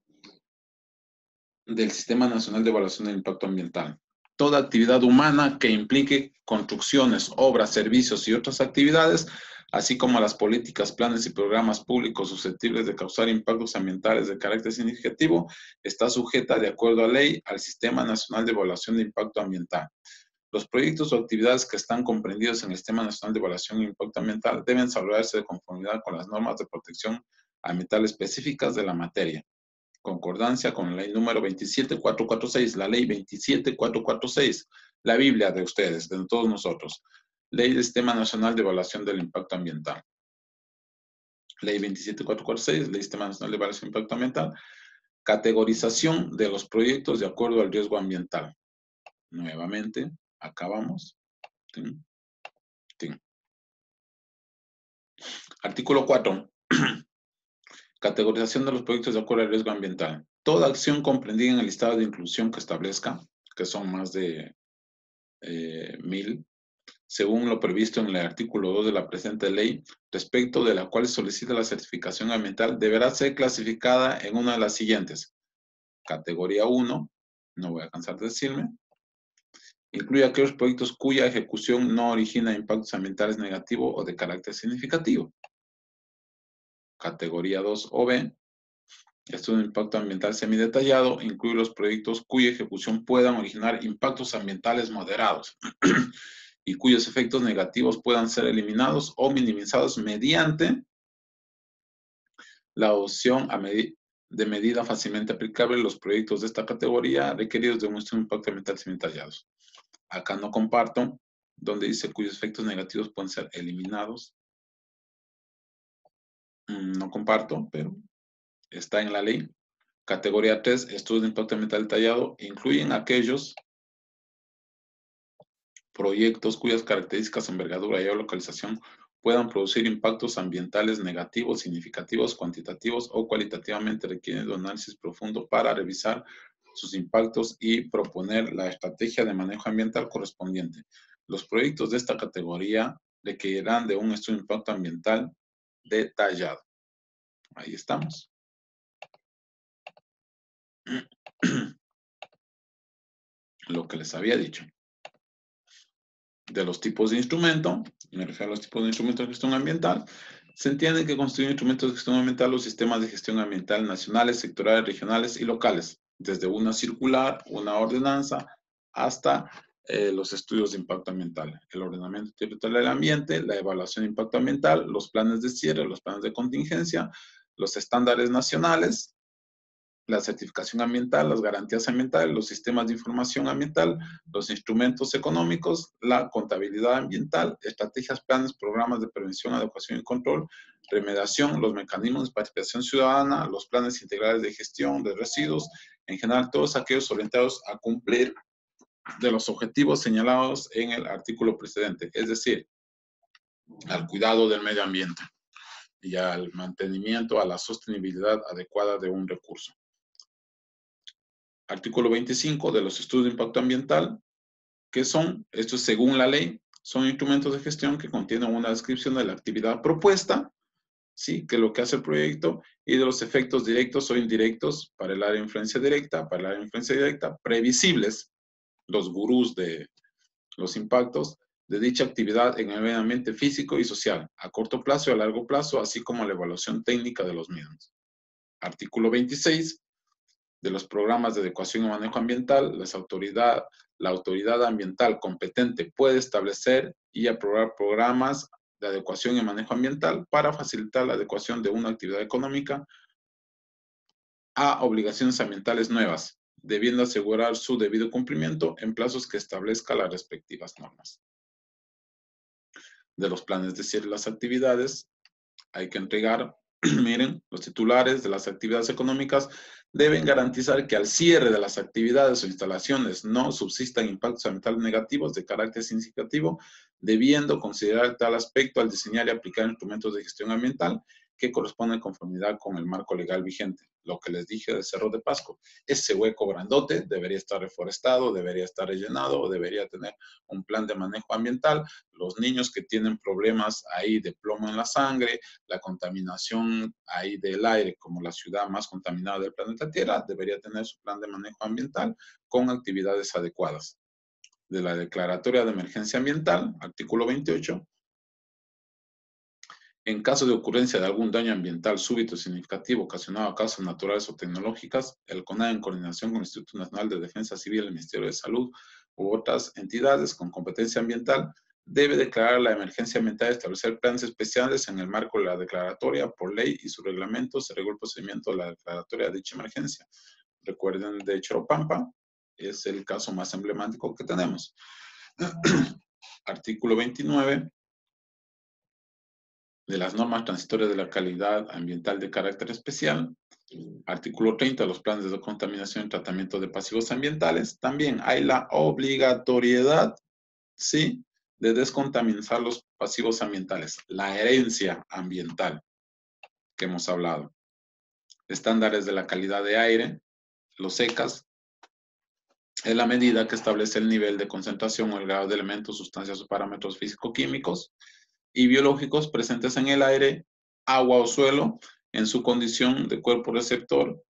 del Sistema Nacional de Evaluación del Impacto Ambiental. Toda actividad humana que implique construcciones, obras, servicios y otras actividades, así como las políticas, planes y programas públicos susceptibles de causar impactos ambientales de carácter significativo, está sujeta, de acuerdo a ley, al Sistema Nacional de Evaluación de Impacto Ambiental. Los proyectos o actividades que están comprendidos en el Sistema Nacional de Evaluación de Impacto Ambiental deben desarrollarse de conformidad con las normas de protección ambiental específicas de la materia. Concordancia con la ley número 27446, la ley 27446, la Biblia de ustedes, de todos nosotros. Ley del Sistema Nacional de Evaluación del Impacto Ambiental. Ley 27446, Ley del Sistema Nacional de Evaluación del Impacto Ambiental. Categorización de los proyectos de acuerdo al riesgo ambiental. Nuevamente, acá vamos. Tin, tin. Artículo 4. Categorización de los proyectos de acuerdo al riesgo ambiental. Toda acción comprendida en el listado de inclusión que establezca, que son más de 1000, según lo previsto en el artículo 2 de la presente ley, respecto de la cual se solicita la certificación ambiental, deberá ser clasificada en una de las siguientes. Categoría 1, no voy a cansar de decirme, incluye aquellos proyectos cuya ejecución no origina impactos ambientales negativos o de carácter significativo. Categoría 2 o B, estudio de impacto ambiental semidetallado, incluye los proyectos cuya ejecución puedan originar impactos ambientales moderados y cuyos efectos negativos puedan ser eliminados o minimizados mediante la adopción de medida fácilmente aplicable. Los proyectos de esta categoría requeridos de un estudio de impacto ambiental semidetallados. Acá no comparto, donde dice cuyos efectos negativos pueden ser eliminados. No comparto, pero está en la ley. Categoría 3, estudios de impacto ambiental detallado, incluyen aquellos proyectos cuyas características, envergadura y localización puedan producir impactos ambientales negativos, significativos, cuantitativos o cualitativamente requieren un análisis profundo para revisar sus impactos y proponer la estrategia de manejo ambiental correspondiente. Los proyectos de esta categoría requerirán de un estudio de impacto ambiental detallado. Ahí estamos. Lo que les había dicho. De los tipos de instrumento, me refiero a los tipos de instrumentos de gestión ambiental, se entiende que constituyen instrumentos de gestión ambiental los sistemas de gestión ambiental nacionales, sectoriales, regionales y locales, desde una circular, una ordenanza, hasta los estudios de impacto ambiental, el ordenamiento territorial del ambiente, la evaluación de impacto ambiental, los planes de cierre, los planes de contingencia, los estándares nacionales, la certificación ambiental, las garantías ambientales, los sistemas de información ambiental, los instrumentos económicos, la contabilidad ambiental, estrategias, planes, programas de prevención, adecuación y control, remediación, los mecanismos de participación ciudadana, los planes integrales de gestión de residuos, en general todos aquellos orientados a cumplir de los objetivos señalados en el artículo precedente, es decir, al cuidado del medio ambiente y al mantenimiento, a la sostenibilidad adecuada de un recurso. Artículo 25 de los estudios de impacto ambiental, que son, esto es según la ley, son instrumentos de gestión que contienen una descripción de la actividad propuesta, ¿sí? Que es lo que hace el proyecto, y de los efectos directos o indirectos para el área de influencia directa, para el área de influencia directa, previsibles, los gurús de los impactos de dicha actividad en el medio ambiente físico y social, a corto plazo y a largo plazo, así como la evaluación técnica de los mismos. Artículo 26 de los programas de adecuación y manejo ambiental, la autoridad ambiental competente puede establecer y aprobar programas de adecuación y manejo ambiental para facilitar la adecuación de una actividad económica a obligaciones ambientales nuevas, debiendo asegurar su debido cumplimiento en plazos que establezca las respectivas normas. De los planes de cierre de las actividades, hay que entregar, miren, los titulares de las actividades económicas deben garantizar que al cierre de las actividades o instalaciones no subsistan impactos ambientales negativos de carácter significativo, debiendo considerar tal aspecto al diseñar y aplicar instrumentos de gestión ambiental que corresponden en conformidad con el marco legal vigente. Lo que les dije del Cerro de Pasco, ese hueco grandote debería estar reforestado, debería estar rellenado o debería tener un plan de manejo ambiental. Los niños que tienen problemas ahí de plomo en la sangre, la contaminación ahí del aire, como la ciudad más contaminada del planeta Tierra, debería tener su plan de manejo ambiental con actividades adecuadas. De la Declaratoria de Emergencia Ambiental, artículo 28, en caso de ocurrencia de algún daño ambiental súbito y significativo ocasionado a causas naturales o tecnológicas, el CONADE, en coordinación con el Instituto Nacional de Defensa Civil, el Ministerio de Salud u otras entidades con competencia ambiental, debe declarar la emergencia ambiental y establecer planes especiales en el marco de la declaratoria. Por ley y su reglamento se regula el procedimiento de la declaratoria de dicha emergencia. Recuerden de Choropampa, es el caso más emblemático que tenemos. Artículo 29 de las normas transitorias de la calidad ambiental de carácter especial. Artículo 30, los planes de descontaminación y tratamiento de pasivos ambientales. También hay la obligatoriedad, ¿sí?, de descontaminar los pasivos ambientales, la herencia ambiental que hemos hablado. Estándares de la calidad de aire, los ECAS, es la medida que establece el nivel de concentración o el grado de elementos, sustancias o parámetros físico-químicos y biológicos presentes en el aire, agua o suelo en su condición de cuerpo receptor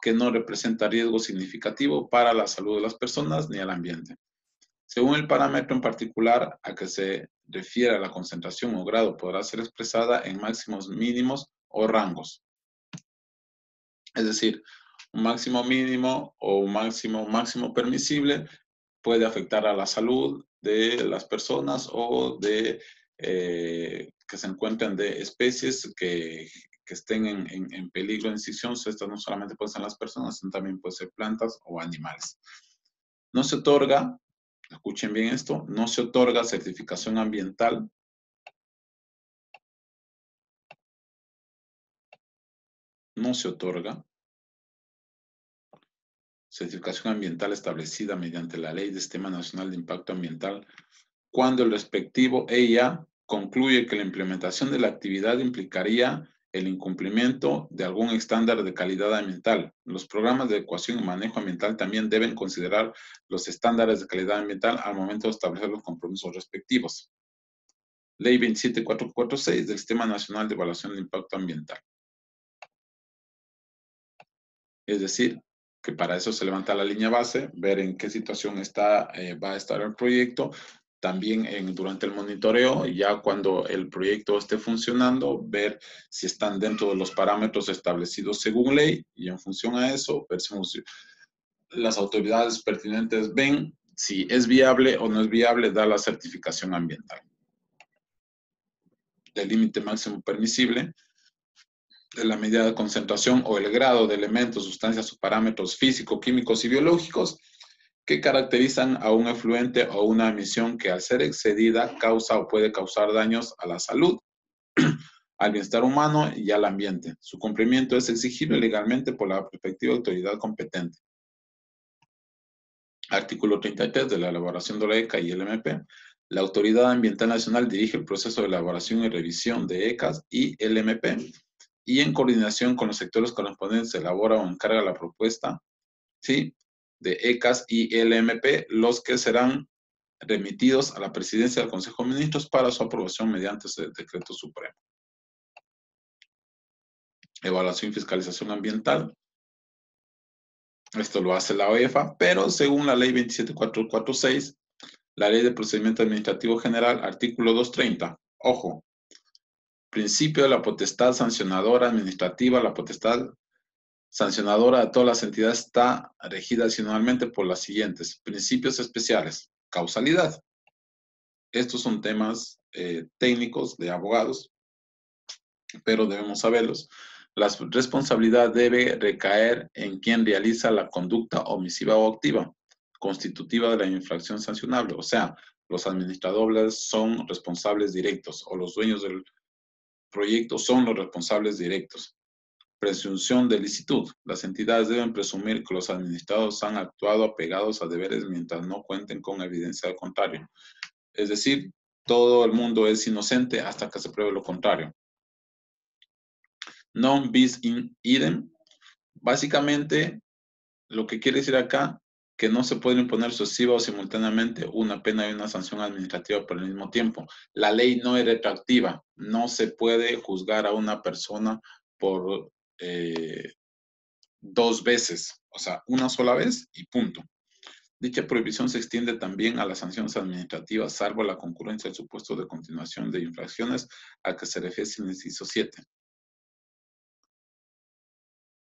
que no representa riesgo significativo para la salud de las personas ni al ambiente. Según el parámetro en particular a que se refiere, la concentración o grado podrá ser expresada en máximos, mínimos o rangos. Es decir, un máximo mínimo o un máximo permisible puede afectar a la salud de las personas o de que se encuentren de especies que estén en peligro de extinción. Estas no solamente pueden ser las personas, sino también pueden ser plantas o animales. No se otorga, escuchen bien esto, no se otorga certificación ambiental certificación ambiental establecida mediante la Ley de Sistema Nacional de Impacto Ambiental cuando el respectivo EIA concluye que la implementación de la actividad implicaría el incumplimiento de algún estándar de calidad ambiental. Los programas de adecuación y manejo ambiental también deben considerar los estándares de calidad ambiental al momento de establecer los compromisos respectivos. Ley 27446 del Sistema Nacional de Evaluación de Impacto Ambiental. Es decir, que para eso se levanta la línea base, ver en qué situación está, va a estar el proyecto, también durante el monitoreo, ya cuando el proyecto esté funcionando, ver si están dentro de los parámetros establecidos según ley, y en función a eso, ver si las autoridades pertinentes ven si es viable o no es viable dar la certificación ambiental. El límite máximo permisible de la medida de concentración o el grado de elementos, sustancias o parámetros físicos, químicos y biológicos que caracterizan a un efluente o una emisión que al ser excedida causa o puede causar daños a la salud, al bienestar humano y al ambiente. Su cumplimiento es exigible legalmente por la respectiva autoridad competente. Artículo 33 de la elaboración de la ECA y LMP. La Autoridad Ambiental Nacional dirige el proceso de elaboración y revisión de ECAs y LMP y en coordinación con los sectores correspondientes se elabora o encarga la propuesta, ¿sí?, de ECAs y LMP, los que serán remitidos a la Presidencia del Consejo de Ministros para su aprobación mediante ese decreto supremo. Evaluación y fiscalización ambiental. Esto lo hace la OEFA, pero según la ley 27446, la ley de procedimiento administrativo general, artículo 230, ojo, principio de la potestad sancionadora administrativa, la potestad sancionadora de todas las entidades está regida adicionalmente por las siguientes: principios especiales, causalidad. Estos son temas técnicos de abogados, pero debemos saberlos. La responsabilidad debe recaer en quien realiza la conducta omisiva o activa, constitutiva de la infracción sancionable. O sea, los administradores son responsables directos o los dueños del proyecto son los responsables directos. Presunción de licitud. Las entidades deben presumir que los administrados han actuado apegados a deberes mientras no cuenten con evidencia del contrario. Es decir, todo el mundo es inocente hasta que se pruebe lo contrario. Non bis in idem. Básicamente, lo que quiere decir acá, que no se puede imponer sucesiva o simultáneamente una pena y una sanción administrativa por el mismo tiempo. La ley no es retroactiva. No se puede juzgar a una persona por dos veces, o sea, una sola vez y punto. Dicha prohibición se extiende también a las sanciones administrativas, salvo la concurrencia del supuesto de continuación de infracciones a que se refiere el inciso 7.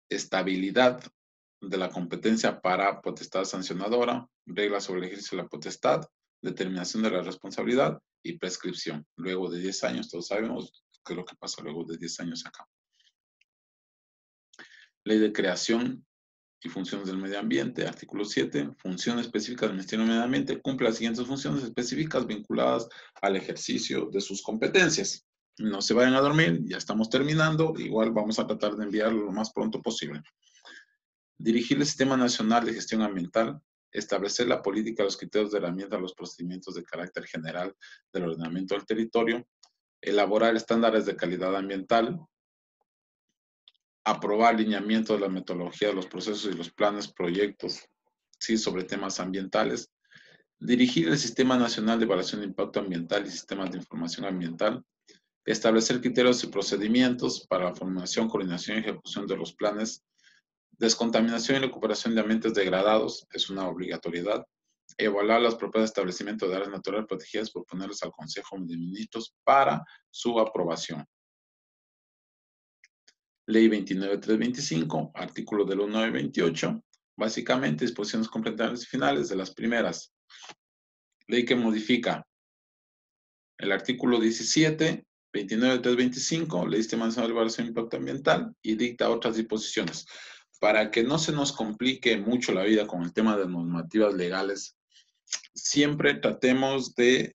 Estabilidad de la competencia para potestad sancionadora, reglas sobre el ejercicio de la potestad, determinación de la responsabilidad y prescripción. Luego de 10 años, todos sabemos qué es lo que pasa luego de 10 años acá. Ley de creación y funciones del medio ambiente, artículo 7, funciones específicas del Ministerio del Medio Ambiente, cumple las siguientes funciones específicas vinculadas al ejercicio de sus competencias. No se vayan a dormir, ya estamos terminando, igual vamos a tratar de enviarlo lo más pronto posible. Dirigir el Sistema Nacional de Gestión Ambiental, establecer la política, los criterios de herramienta, los procedimientos de carácter general del ordenamiento del territorio, elaborar estándares de calidad ambiental, aprobar lineamientos de la metodología de los procesos y los planes, proyectos, ¿sí?, sobre temas ambientales, dirigir el Sistema Nacional de Evaluación de Impacto Ambiental y Sistemas de Información Ambiental, establecer criterios y procedimientos para la formulación, coordinación y ejecución de los planes, descontaminación y recuperación de ambientes degradados, es una obligatoriedad, evaluar las propuestas de establecimiento de áreas naturales protegidas, proponerles al Consejo de Ministros para su aprobación. Ley 29325, artículo del 1 al 28, básicamente disposiciones complementarias y finales de las primeras. Ley que modifica el artículo 17, 29325, Ley Sistema Nacional de Evaluación de Impacto Ambiental y dicta otras disposiciones. Para que no se nos complique mucho la vida con el tema de normativas legales, siempre tratemos de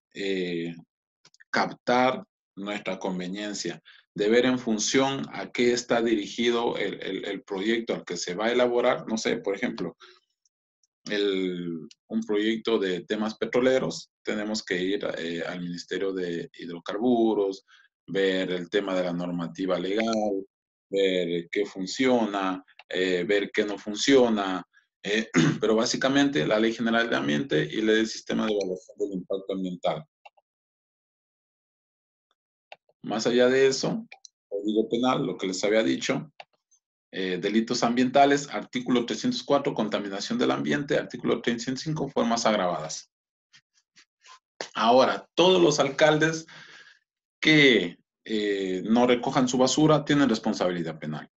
captar nuestra conveniencia, de ver en función a qué está dirigido el proyecto al que se va a elaborar. No sé, por ejemplo, un proyecto de temas petroleros, tenemos que ir al Ministerio de Hidrocarburos, ver el tema de la normativa legal, ver qué funciona, ver qué no funciona, pero básicamente la Ley General de Ambiente y la del Sistema de Evaluación del Impacto Ambiental. Más allá de eso, Código Penal, lo que les había dicho, delitos ambientales, artículo 304, contaminación del ambiente, artículo 305, formas agravadas. Ahora, todos los alcaldes que no recojan su basura tienen responsabilidad penal.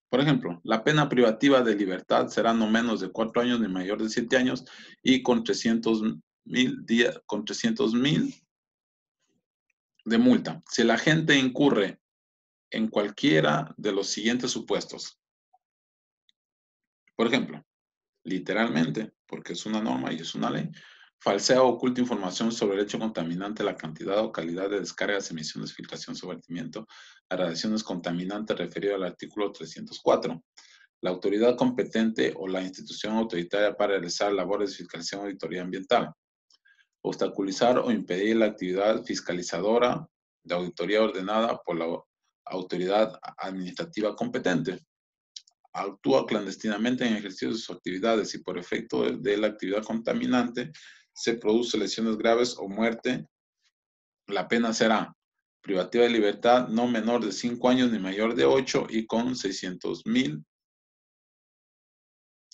Por ejemplo, la pena privativa de libertad será no menos de 4 años ni mayor de 7 años y con 300,000 de multa. Si la gente incurre en cualquiera de los siguientes supuestos, por ejemplo, literalmente, porque es una norma y es una ley, falsea o oculta información sobre el hecho contaminante, la cantidad o calidad de descargas, emisiones, filtración, vertimiento, a radiaciones contaminantes referido al artículo 304. La autoridad competente o la institución autoritaria para realizar labores de fiscalización o auditoría ambiental. Obstaculizar o impedir la actividad fiscalizadora de auditoría ordenada por la autoridad administrativa competente. Actúa clandestinamente en ejercicio de sus actividades y por efecto de la actividad contaminante se produce lesiones graves o muerte, la pena será privativa de libertad no menor de 5 años ni mayor de 8 y con 600,000,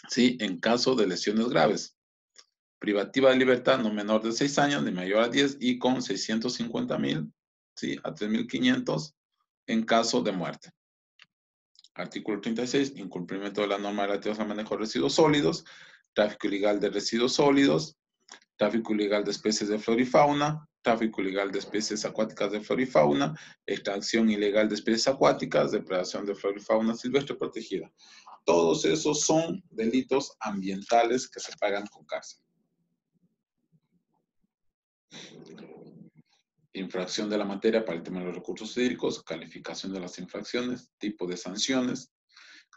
¿sí? En caso de lesiones graves. Privativa de libertad no menor de 6 años ni mayor a 10 y con 650,000, ¿sí? A 3,500 en caso de muerte. Artículo 36, incumplimiento de la norma relativa al manejo de residuos sólidos, tráfico ilegal de residuos sólidos, tráfico ilegal de especies de flora y fauna, tráfico ilegal de especies acuáticas de flora y fauna, extracción ilegal de especies acuáticas, depredación de flora y fauna silvestre protegida. Todos esos son delitos ambientales que se pagan con cárcel. Infracción de la materia para el tema de los recursos hídricos, calificación de las infracciones, tipo de sanciones.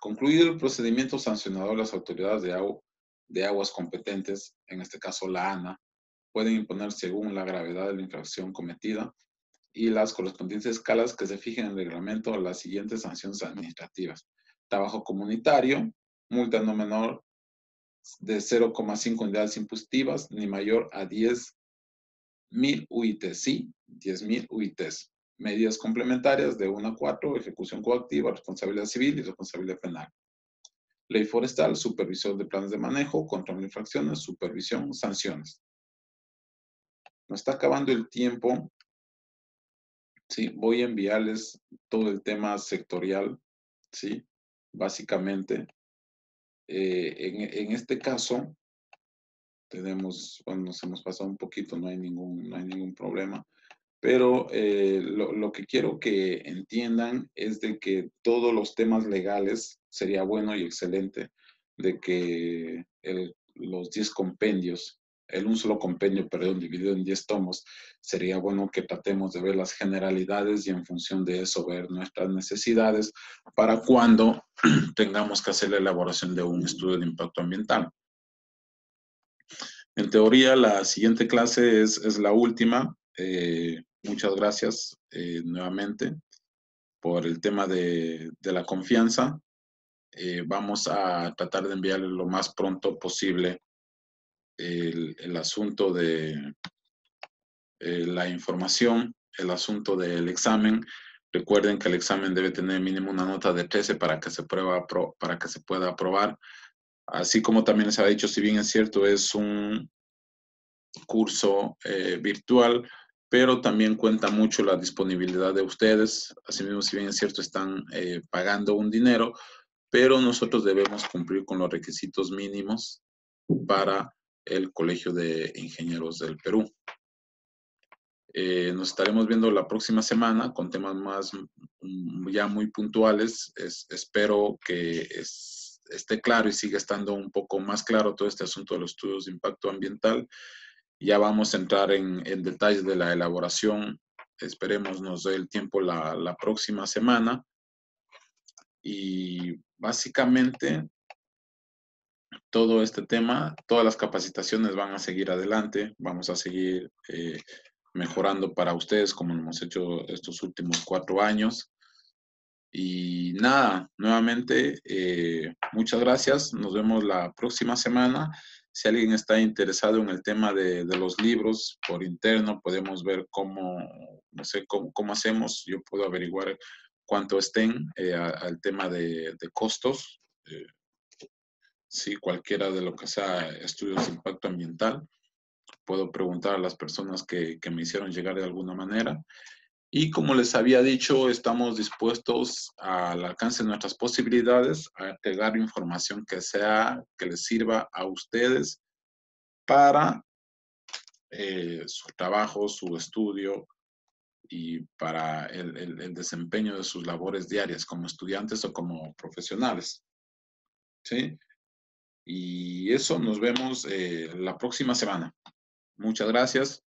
Concluido el procedimiento sancionador, las autoridades de aguas competentes, en este caso la ANA, pueden imponer según la gravedad de la infracción cometida y las correspondientes escalas que se fijen en el reglamento las siguientes sanciones administrativas. Trabajo comunitario, multa no menor de 0,5 unidades impositivas ni mayor a 10,000 UITs, sí, 10,000 UITs. Medidas complementarias de 1 a 4, ejecución coactiva, responsabilidad civil y responsabilidad penal. Ley forestal, supervisor de planes de manejo, control de infracciones, supervisión, sanciones. Nos está acabando el tiempo. Sí, voy a enviarles todo el tema sectorial, sí, básicamente. En este caso, tenemos, bueno, nos hemos pasado un poquito, no hay ningún problema. Pero lo que quiero que entiendan es de que todos los temas legales sería bueno y excelente de que los 10 compendios, un solo compendio, perdón, dividido en 10 tomos, sería bueno que tratemos de ver las generalidades y en función de eso ver nuestras necesidades para cuando tengamos que hacer la elaboración de un estudio de impacto ambiental. En teoría, la siguiente clase es la última. Muchas gracias nuevamente por el tema de la confianza. Vamos a tratar de enviarle lo más pronto posible el asunto de la información, el asunto del examen. Recuerden que el examen debe tener mínimo una nota de 13 para que se pueda aprobar. Así como también les había dicho, si bien es cierto, es un curso virtual, pero también cuenta mucho la disponibilidad de ustedes. Asimismo, si bien es cierto, están pagando un dinero, pero nosotros debemos cumplir con los requisitos mínimos para el Colegio de Ingenieros del Perú. Nos estaremos viendo la próxima semana con temas más ya muy puntuales. Espero que esté claro y siga estando un poco más claro todo este asunto de los estudios de impacto ambiental. Ya vamos a entrar en detalles de la elaboración. Esperemos nos dé el tiempo la próxima semana. Y básicamente todo este tema, todas las capacitaciones van a seguir adelante. Vamos a seguir mejorando para ustedes como lo hemos hecho estos últimos 4 años. Y nada, nuevamente, muchas gracias. Nos vemos la próxima semana. Si alguien está interesado en el tema de los libros por interno, podemos ver cómo, no sé, cómo hacemos. Yo puedo averiguar cuánto estén al tema de costos. Sí, cualquiera de lo que sea estudios de impacto ambiental. Puedo preguntar a las personas que me hicieron llegar de alguna manera. Y como les había dicho, estamos dispuestos al alcance de nuestras posibilidades a entregar información que les sirva a ustedes para su trabajo, su estudio y para el desempeño de sus labores diarias como estudiantes o como profesionales. ¿Sí? Y eso nos vemos la próxima semana. Muchas gracias.